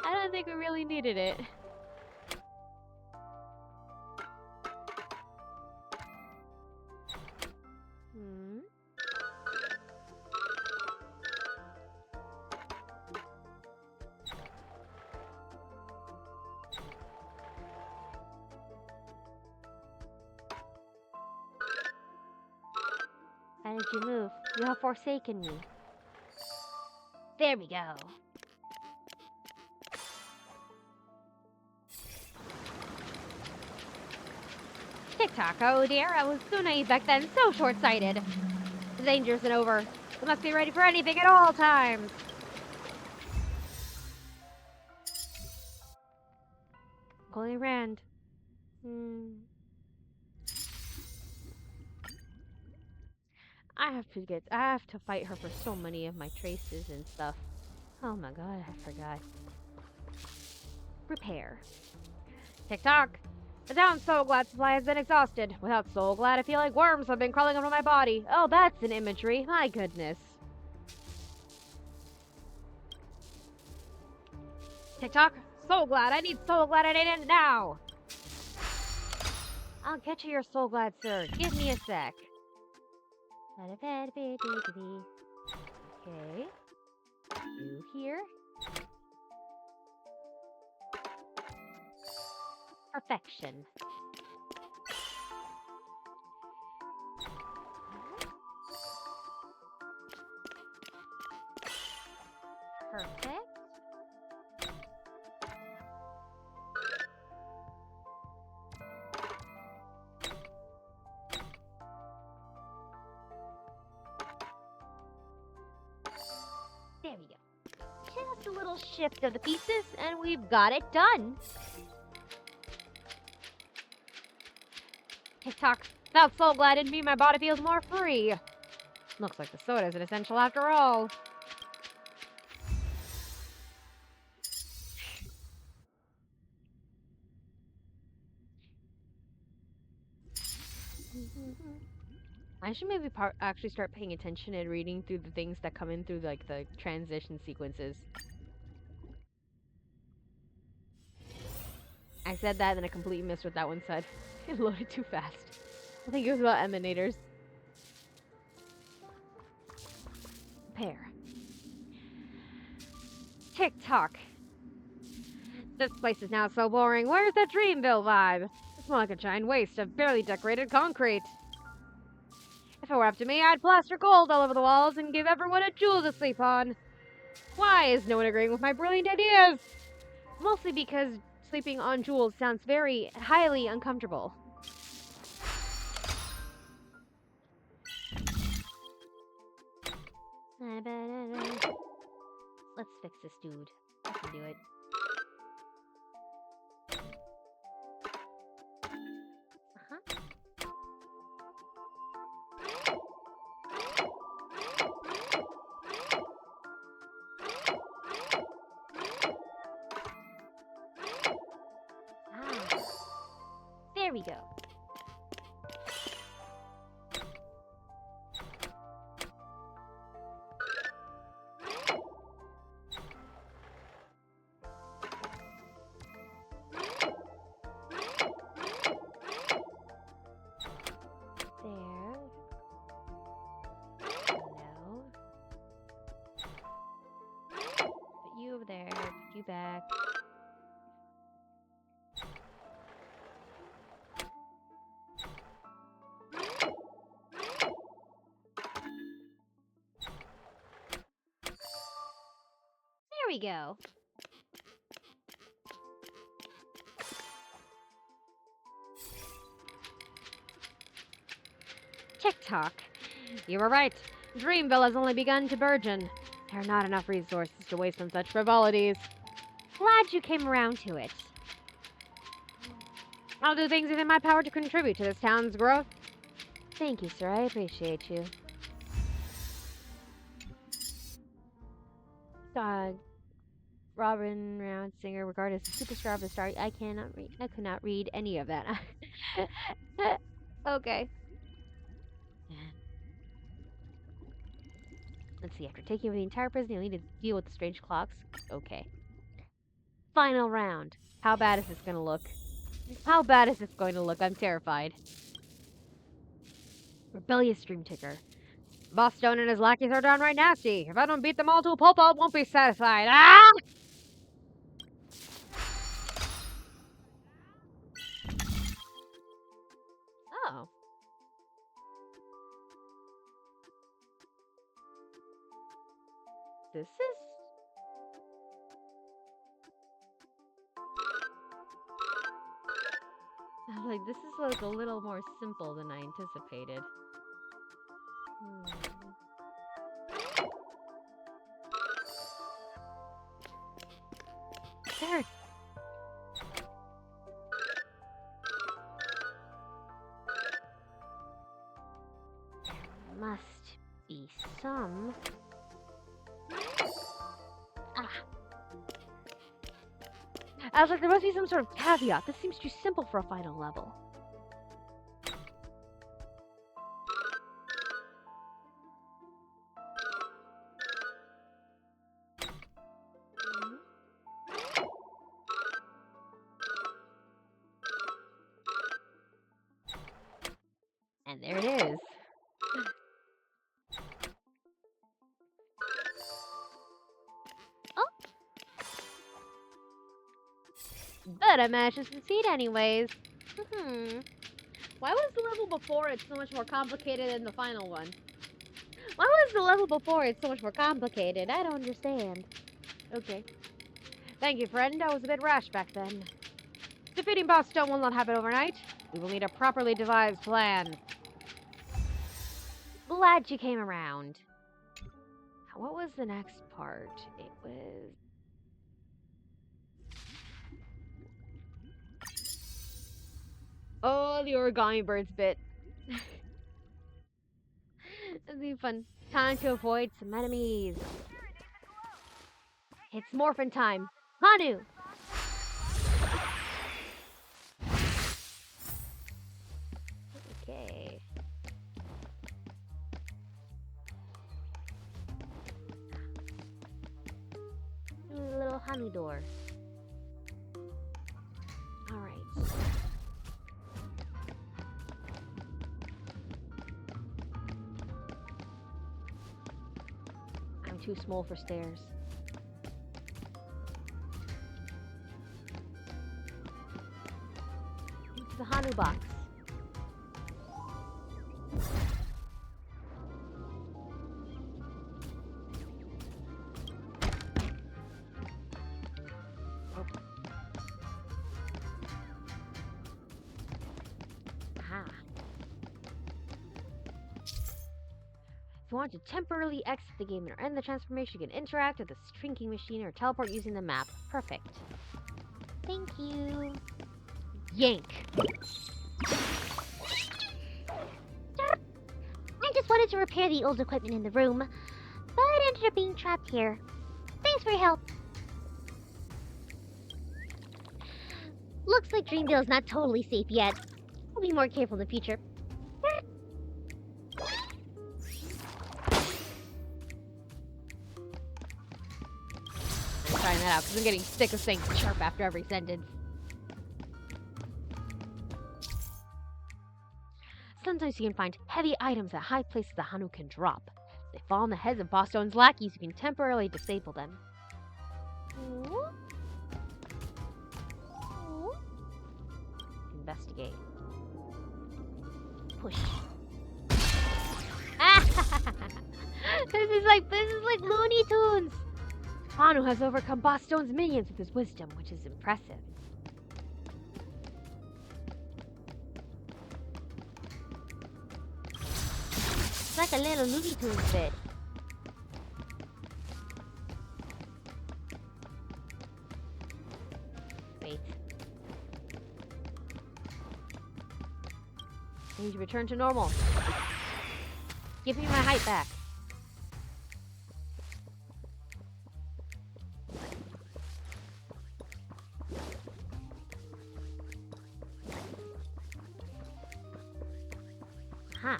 I don't think we really needed it. Why did you move? You have forsaken me. There we go. TikTok, oh dear, I was so naive back then, so short-sighted. The danger's and over. We must be ready for anything at all times. Holy Rand. I have to fight her for so many of my traces and stuff. Oh my god, I forgot. Repair. TikTok, the town's Soul Glad supply has been exhausted. Without Soul Glad, I feel like worms have been crawling over my body. Oh, that's an imagery. My goodness. TikTok, Soul Glad, I need Soul Glad, I need it now. I'll get you your Soul Glad, sir. Give me a sec. Okay. You here. Perfection. Perfect. shift of the pieces, and we've got it done. TikTok. Felt so glad it made my body feels more free. Looks like the soda is an essential after all. I should maybe actually start paying attention and reading through the things that come in through like the transition sequences. I said that and I completely missed what that one said. It loaded too fast. I think it was about emanators. Pair. TikTok. This place is now so boring. Where's the Dreamville vibe? It's more like a giant waste of barely decorated concrete. If it were up to me, I'd plaster gold all over the walls and give everyone a jewel to sleep on. Why is no one agreeing with my brilliant ideas? Mostly because sleeping on jewels sounds very highly uncomfortable. Let's fix this dude. I can do it. There we go. Put you over there. Put you back. There we go. TikTok. You were right. Dreamville has only begun to burgeon. There are not enough resources to waste on such frivolities. Glad you came around to it. I'll do things within my power to contribute to this town's growth. Thank you, sir. I appreciate you. Robin Round Singer, regarded as a superstar of the star. I could not read any of that. Okay. Let's see. After taking over the entire prison, you'll need to deal with the strange clocks. Okay. Final round. How bad is this going to look? How bad is this going to look? I'm terrified. Rebellious Dream Ticker. Boss Stone and his lackeys are downright nasty. If I don't beat them all to a pulp, I won't be satisfied. Ah! Oh. This is... I was like, this is like a little more simple than I anticipated. There. Must be some... I was like, there must be some sort of caveat. This seems too simple for a final level. And there it is. But I managed to succeed anyways. Why was the level before it so much more complicated than the final one? Why was the level before it so much more complicated? I don't understand. Okay. Thank you, friend. I was a bit rash back then. Defeating Boss Stone will not happen overnight. We will need a properly devised plan. Glad you came around. What was the next part? It was... the origami birds bit. It'd be fun. Time to avoid some enemies. It's morphin' time. Hanu! Okay. A little Hanu door. Alright. I'm too small for stairs. Into the Hanu box. Aha. If you want to temporarily exit the game and end the transformation, you can interact with the shrinking machine or teleport using the map. Perfect. Thank you. Yank. I just wanted to repair the old equipment in the room, but I ended up being trapped here. Thanks for your help. Looks like Dreamville's not totally safe yet. I'll be more careful in the future. I'm trying that out because I'm getting sick of saying chirp after every sentence. Sometimes you can find heavy items at high places the Hanu can drop. If they fall on the heads of Boss Stone's lackeys, you can temporarily disable them. Investigate. Push. This is like Looney Tunes. Hanu has overcome Boss Stone's minions with his wisdom, which is impressive. It's like a little Looney Tunes bit. Wait. I need to return to normal. Give me my height back. Huh.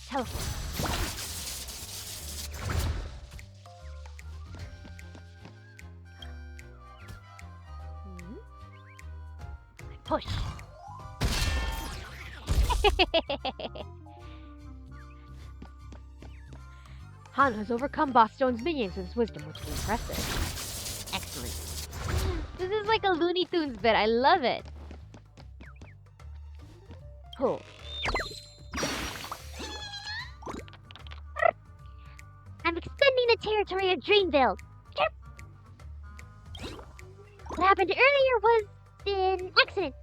Teleport. Push. Hanu has overcome Boss Stone's minions with his wisdom, which is impressive. Excellent. This is like a Looney Tunes bit. I love it. Cool. I'm extending the territory of Dreamville. What happened earlier was an accident.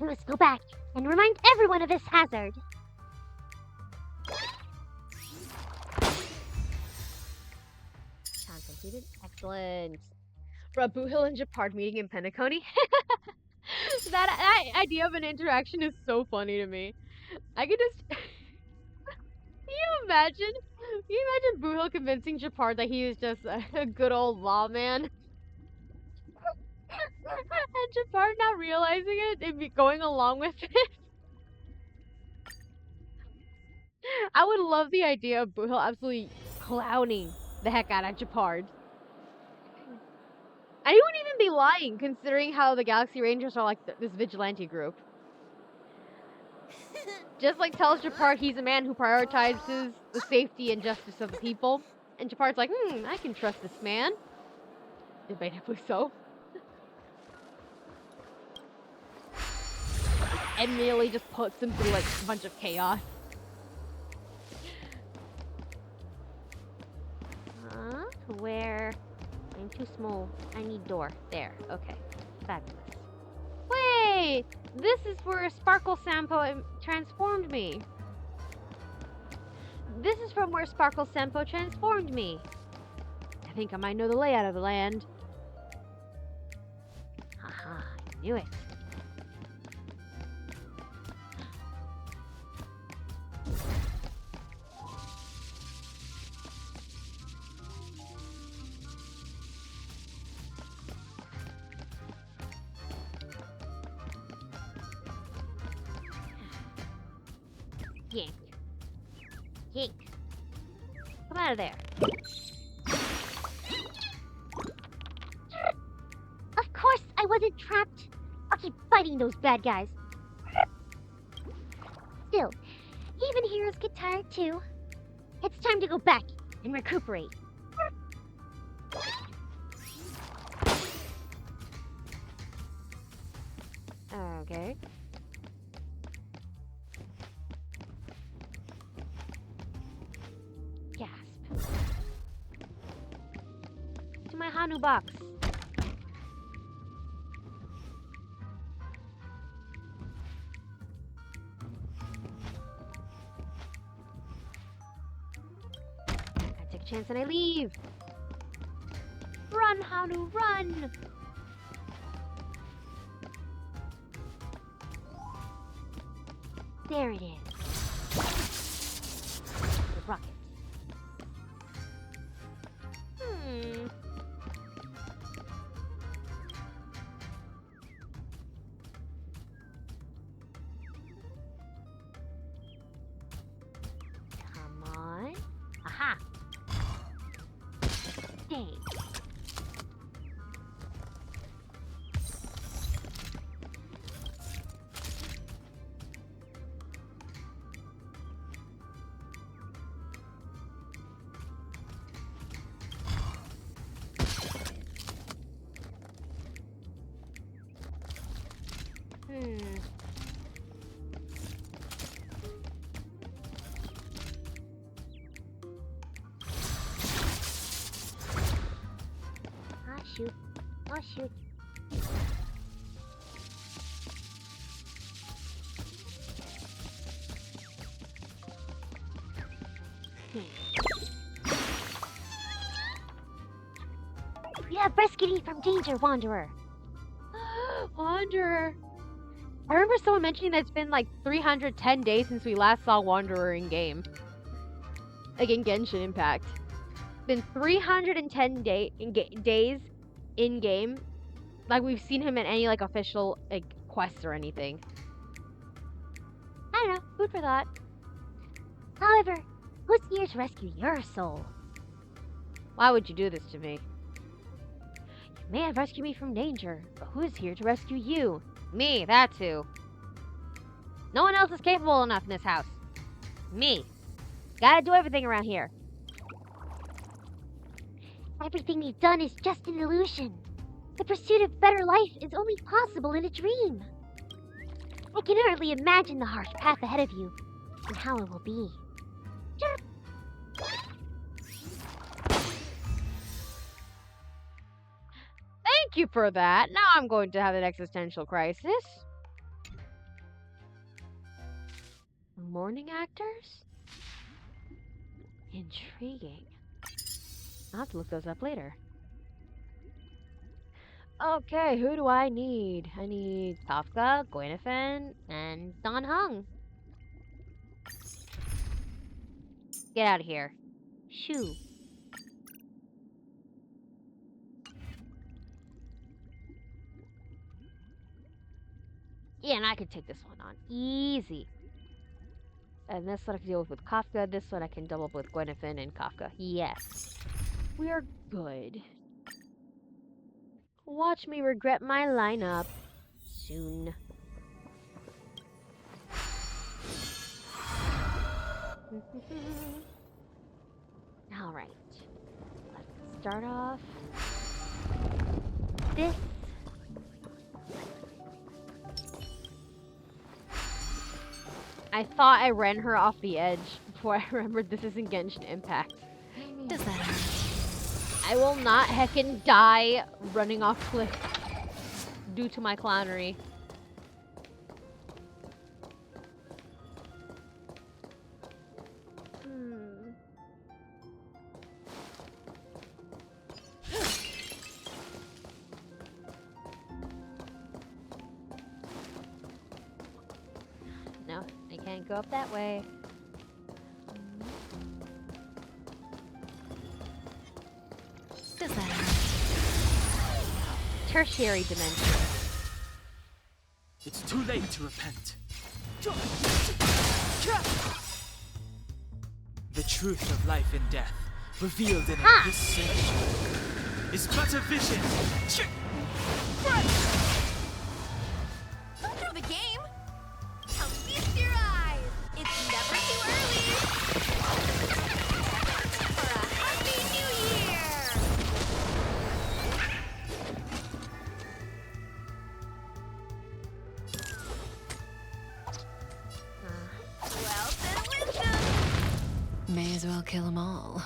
We must go back and remind everyone of this hazard. Time completed. Excellent. Bro, Boohill and Japard meeting in Penacony. that idea of an interaction is so funny to me. I could just... Can you imagine? Can you imagine Boohill convincing Japard that he is just a good old lawman? And Japard not realizing it and be going along with it? I would love the idea of Boohill absolutely clowning the heck out of Japard. And he wouldn't even be lying, considering how the Galaxy Rangers are like this vigilante group. Just like tells Japard he's a man who prioritizes the safety and justice of the people. And Japard's like, I can trust this man. Debatably so. And immediately just puts him through like a bunch of chaos. Where? I'm too small. I need door. There. Okay. Fabulous. Wait! This is where Sparkle Sampo transformed me. This is from where Sparkle Senpo transformed me. I think I might know the layout of the land. Haha, I knew it. Yank. Yank. Come out of there. Of course I wasn't trapped. I'll keep fighting those bad guys. Still, even heroes get tired too. It's time to go back and recuperate. Okay. Gasp. To my Hanu box. I take a chance and I leave. Run, Hanu, run! There it is. The rocket. Come on. Aha! Stay. Ah, shoot. Oh, shoot. You have rescued me from danger, Wanderer. Wanderer. I remember someone mentioning that it's been like 310 days since we last saw Wanderer in game. Like in Genshin Impact. Been 310 days in game. Like we've seen him in any like official like quests or anything. I don't know. Food for thought. However, who's here to rescue your soul? Why would you do this to me? You may have rescued me from danger, but who's here to rescue you? Me, that's who. No one else is capable enough in this house. Me. Gotta do everything around here. Everything we've done is just an illusion. The pursuit of better life is only possible in a dream. I can hardly imagine the harsh path ahead of you and how it will be. Chirp. Thank you for that. Now I'm going to have an existential crisis. Morning actors? Intriguing. I'll have to look those up later. Okay, who do I need? I need Kafka, Gwenethan, and Don Hung. Get out of here. Shoo. Yeah, and I could take this one on. Easy. And this one I can deal with Kafka. This one I can double up with Gwenethan and Kafka. Yes. We are good. Watch me regret my lineup soon. Alright. Let's start off. This. I thought I ran her off the edge before I remembered this isn't Genshin Impact. Does that hurt? I will not heckin' die running off cliff due to my clownery. I can't go up that way. Does that hurt? Tertiary dimension. It's too late to repent. The truth of life and death, revealed in this sage, is but a vision. Through the game. Come feast your eyes. It's never too early. For a happy new year. Well, then wisdom. May as well kill them all.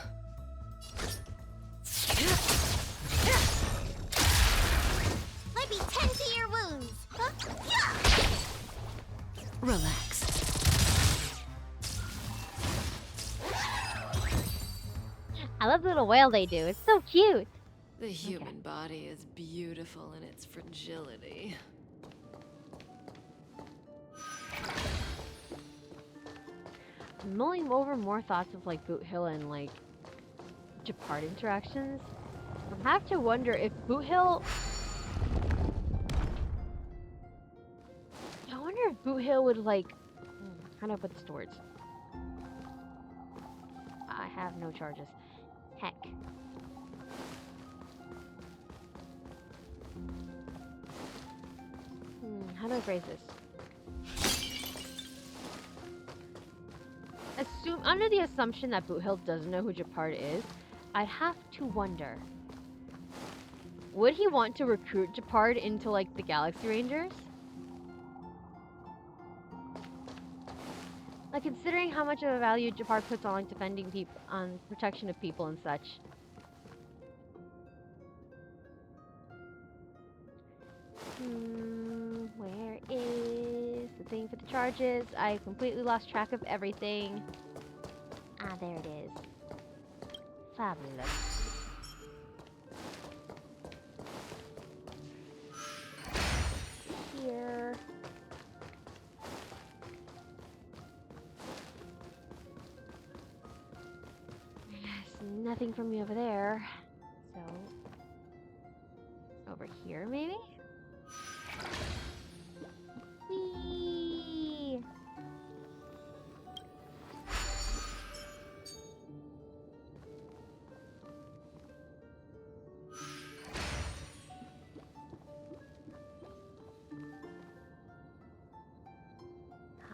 Might be 10 to your wounds. Huh? Relax. I love the little wail they do. It's so cute. The human body is beautiful in its fragility. I'm mulling over more thoughts of like Boot Hill and like Japard interactions. I have to wonder if Boot Hill. I wonder if Boot Hill would like. How do I put this to words? I have no charges. Heck. How do I phrase this? Under the assumption that Boot Hill doesn't know who Japard is, I'd have to wonder. Would he want to recruit Japard into like the Galaxy Rangers? Like considering how much of a value Japard puts on like defending people, on protection of people and such. Where is the thing for the charges? I completely lost track of everything. Ah, there it is. Fabulous. Here. There's nothing from me over there. So, over here maybe? Whee!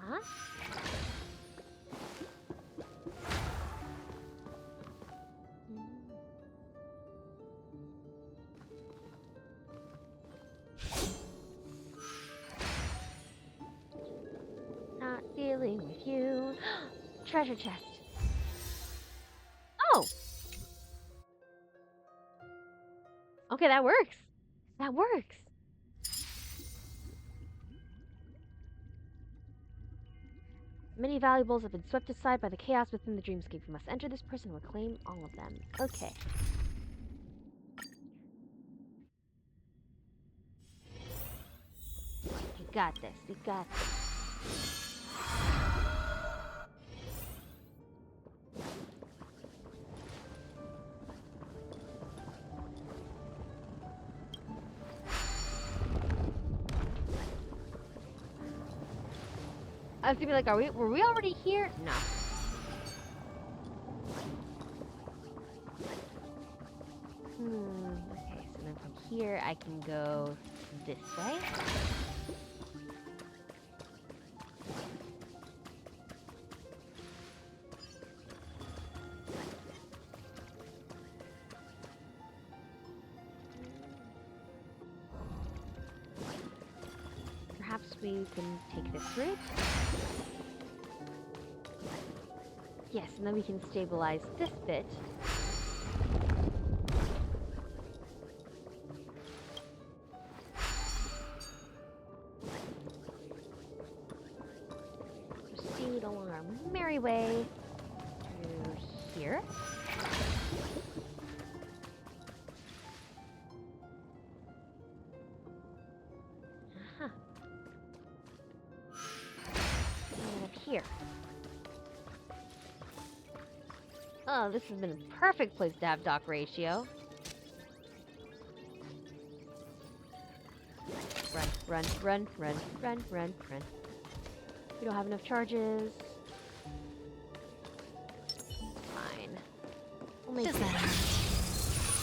Huh? Not dealing with you. Treasure chest. Oh! Okay, that works. That works. Many valuables have been swept aside by the chaos within the dreamscape. You must enter this prison and reclaim all of them. Okay. You got this. You got this. I was gonna be like, were we already here? No. Okay, so then from here I can go this way. Perhaps we can take this route. Yes, and then we can stabilize this bit. Proceed along our merry way to here. here. Oh, this has been a perfect place to have dock ratio. Run. We don't have enough charges. Fine. We'll make Does it. that hurt?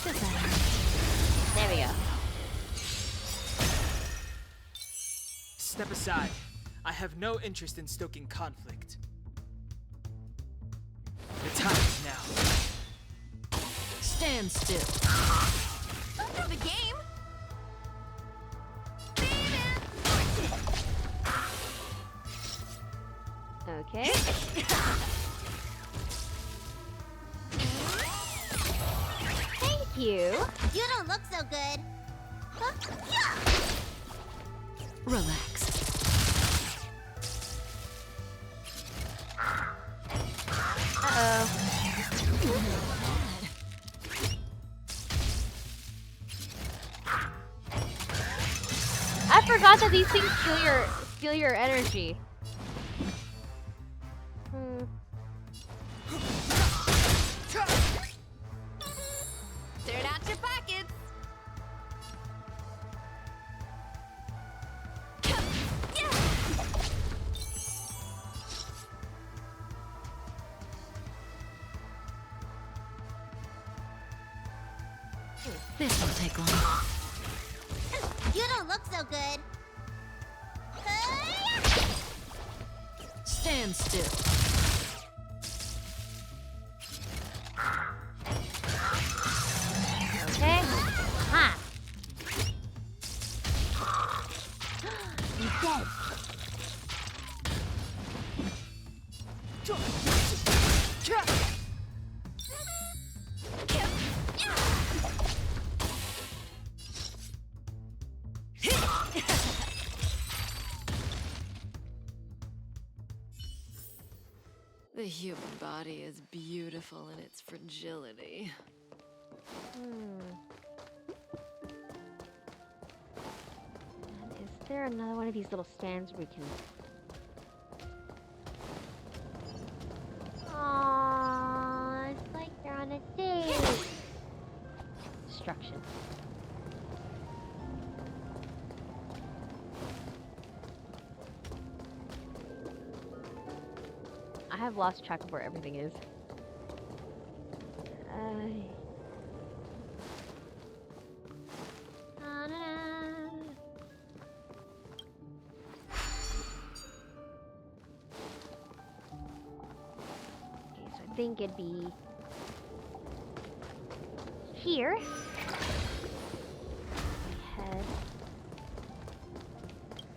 Does that hurt? There we go. Step aside. I have no interest in stoking conflict. The time is now. Stand still. Under the game. Okay. Thank you. You don't look so good. Relax. Uh-oh. I forgot that these things steal your energy. Turn out your pockets. This won't take long. You don't look so good. Stand still. Okay. Ha! He's dead. The human body is beautiful in its fragility. And is there another one of these little stands we can... Aww, it's like they're on a date. Destruction. I have lost track of where everything is. Okay, so I think it'd be here. Head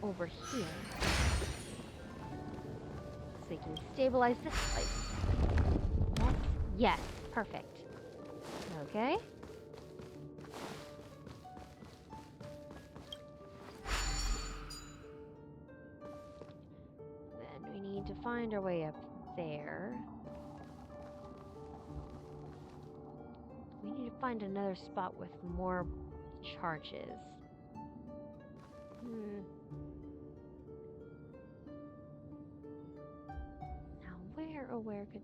over here. So we can stabilize this place. Yes, perfect. Okay. Then we need to find our way up there. We need to find another spot with more charges. Now where could...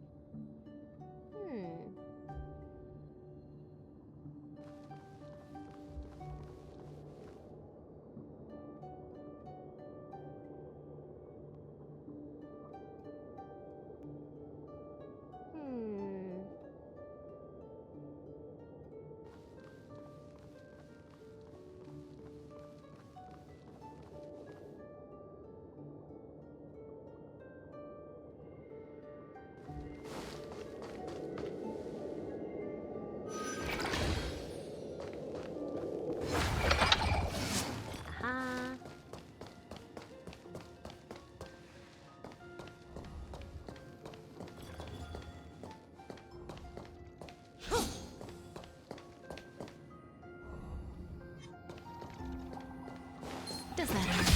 Does that hurt?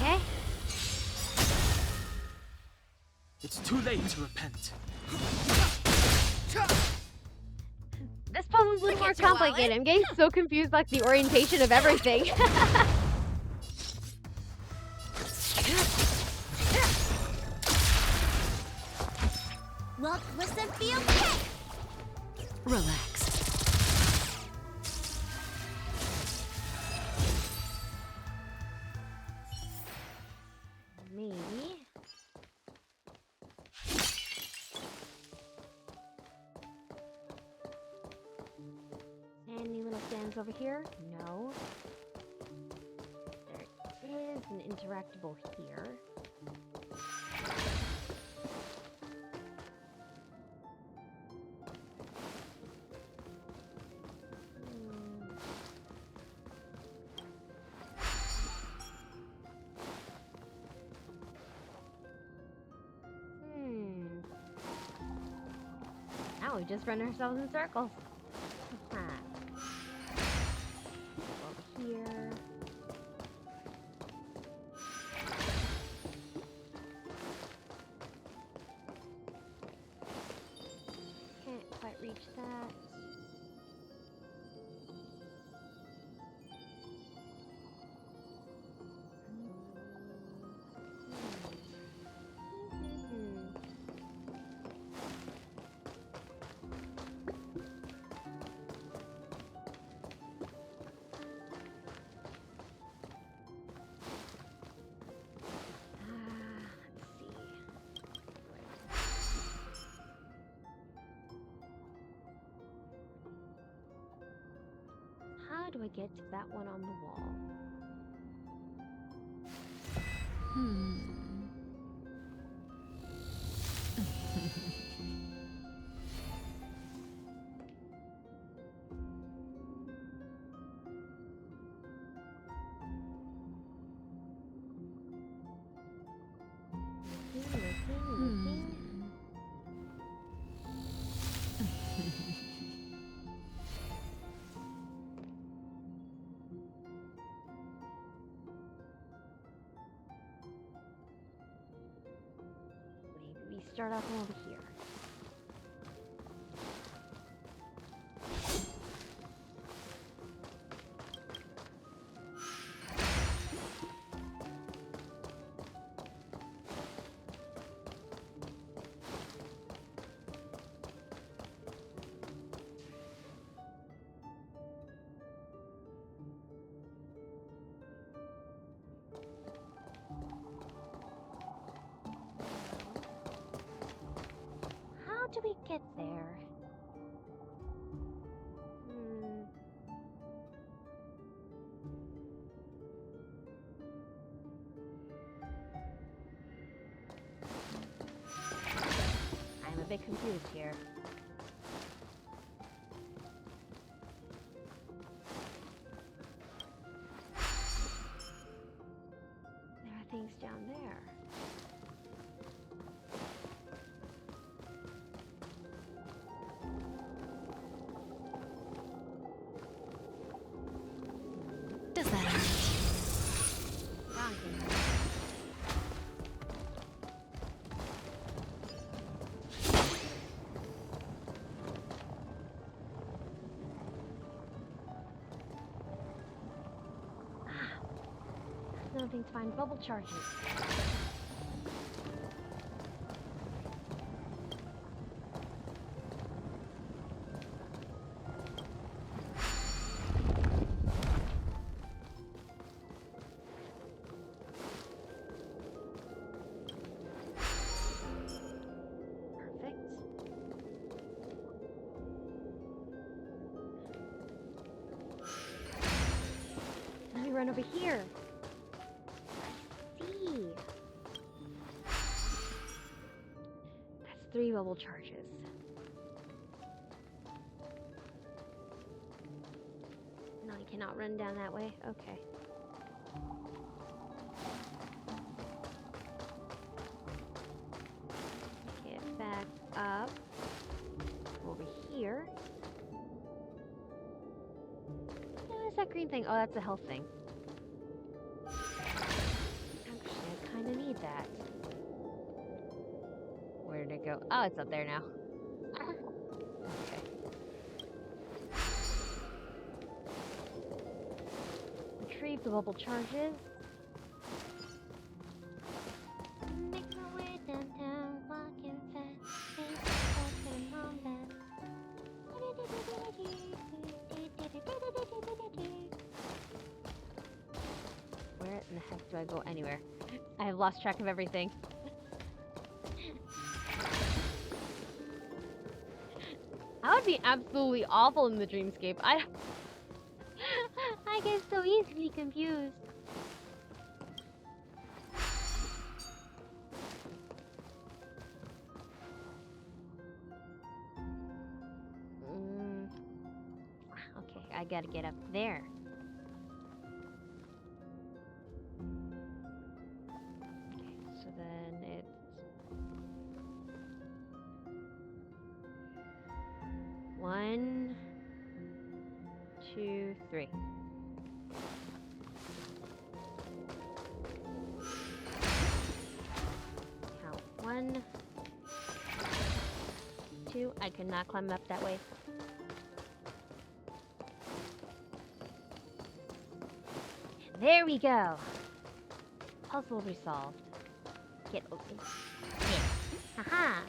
Okay. It's too late to repent. This puzzle's a little more complicated. I'm getting so confused by the orientation of everything. Look, listen, feel, kick! Relax. Maybe. Any little stands over here? No. There is an interactable here. Now we just run ourselves in circles. Over here. Can't quite reach that. How do I get to that one on the wall? Looking. Maybe we start off over here. How do we get there? I'm a bit confused here. There are things down there. Does that hurt? Wrong thing. Another thing to find bubble charges. Perfect. Let me run over here. See. That's 3 bubble charges. No, I cannot run down that way. Okay. Get back up. Over here. What is that green thing? Oh, that's a health thing. Actually, I kind of need that. Where did it go? Oh, it's up there now. Okay. Retrieve the bubble charges. Make my way downtown, walking fast. Do I go anywhere? I have lost track of everything. I would be absolutely awful in the dreamscape. I get so easily confused. Okay, I gotta get up there. Okay, so then it's 1, 2, 3. Count 1, 2. I could not climb up that way. There we go. Puzzle resolved. Get open. Yeah. Haha.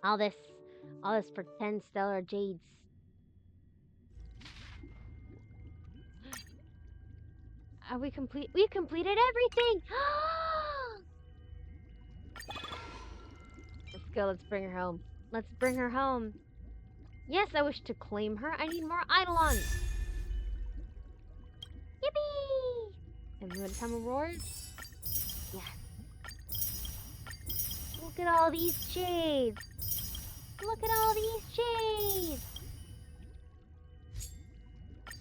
All this for 10 stellar jades. Are we complete? We completed everything! Let's go, let's bring her home. Let's bring her home. Yes, I wish to claim her. I need more Eidolons. Yippee! Everyone time rewards? Yes. Look at all these jades. Look at all these jades.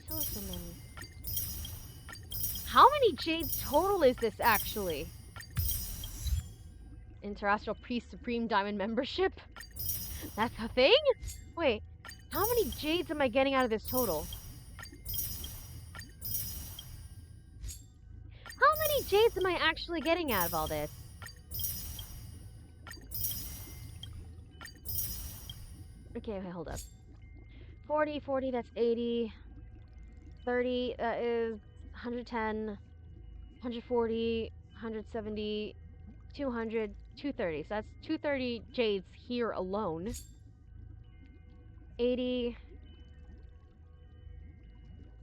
So many. How many jades total is this actually? Interastral Priest Supreme Diamond membership? That's a thing? Wait, how many jades am I getting out of this total? How many jades am I actually getting out of all this? Okay, wait, hold up. 40, 40, that's 80. 30, that is 110. 140, 170, 200, 230. So that's 230 jades here alone. 80,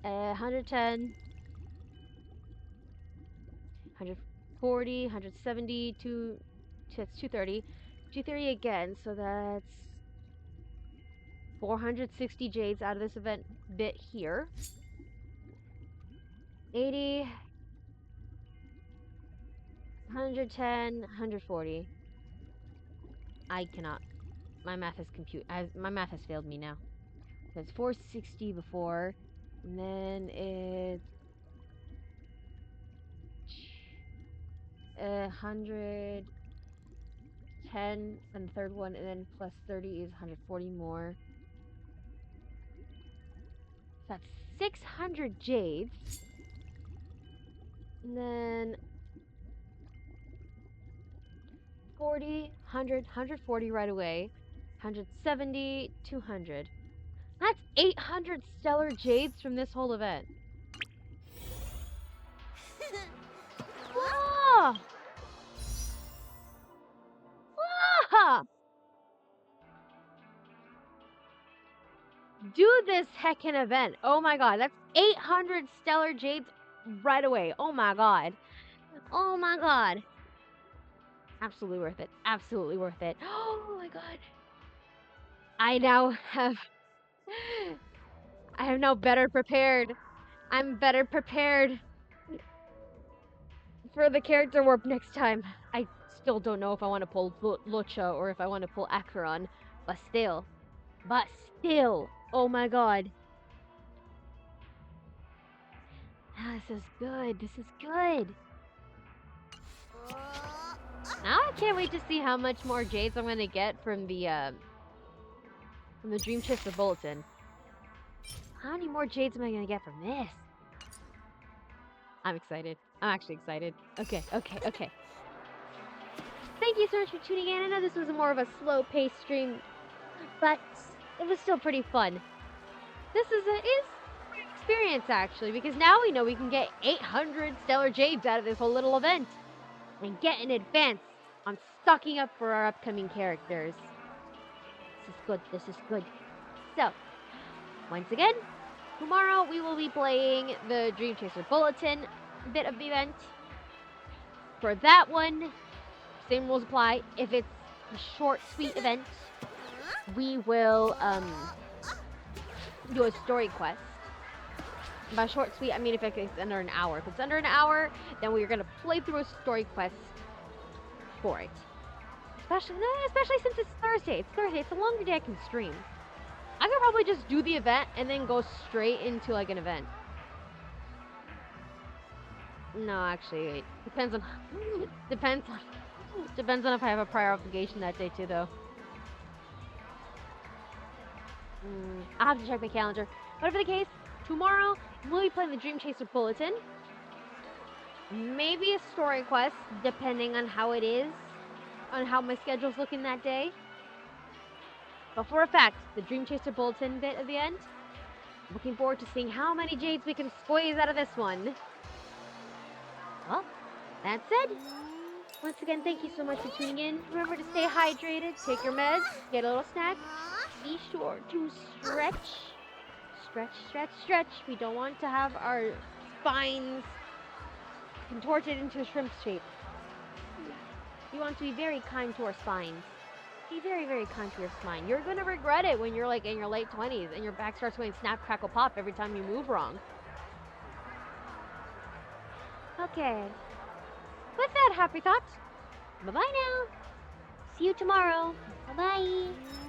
110, 140, 170, that's 230. 230 again, so that's 460 jades out of this event bit here. 80, 110, 140. I cannot. My math has failed me now. So it's 460 before, and then it's 110 and the third one, and then plus 30 is 140 more. So that's 600 jades. And then 40, 100, 140 right away. 170, 200. That's 800 stellar jades from this whole event. Whoa! Whoa! Do this heckin' event. Oh my god, that's 800 stellar jades right away. Oh my god. Oh my god. Absolutely worth it. Absolutely worth it. Oh my god. I am now better prepared. I'm better prepared for the character warp next time. I still don't know if I want to pull Lucha or if I want to pull Acheron, but still. Oh my god. This is good. This is good. Now I can't wait to see how much more jades I'm gonna get from the Dream Chest of Bulletin. How many more jades am I gonna get from this? I'm excited. I'm actually excited. Okay. Thank you so much for tuning in. I know this was more of a slow-paced stream, but it was still pretty fun. This is a great experience, actually, because now we know we can get 800 stellar jades out of this whole little event. And get in advance on stocking up for our upcoming characters. This is good. So, Once again, tomorrow we will be playing the Dream Chaser Bulletin bit of the event. For that one, same rules apply. If it's a short, sweet event, we will do a story quest. By short, sweet, I mean if it's under an hour. If it's under an hour, then we're gonna play through a story quest for it. Especially since it's Thursday. It's Thursday. It's a longer day I can stream. I could probably just do the event and then go straight into like an event. No, actually, wait. Depends on if I have a prior obligation that day too, though. I'll have to check my calendar. Whatever the case, tomorrow we'll be playing the Dream Chaser Bulletin. Maybe a story quest, depending on how it is, on how my schedule's looking that day. But for a fact, the Dream Chaser Bulletin bit at the end. Looking forward to seeing how many jades we can squeeze out of this one. Well, that said, once again, thank you so much for tuning in. Remember to stay hydrated, take your meds, get a little snack. Be sure to stretch. Stretch, stretch, stretch. We don't want to have our spines contorted into a shrimp shape. You want to be very kind to our spines. Be very, very kind to your spine. You're going to regret it when you're like in your late 20s and your back starts going snap, crackle, pop every time you move wrong. Okay. With that, happy thoughts. Bye-bye now. See you tomorrow. Bye-bye.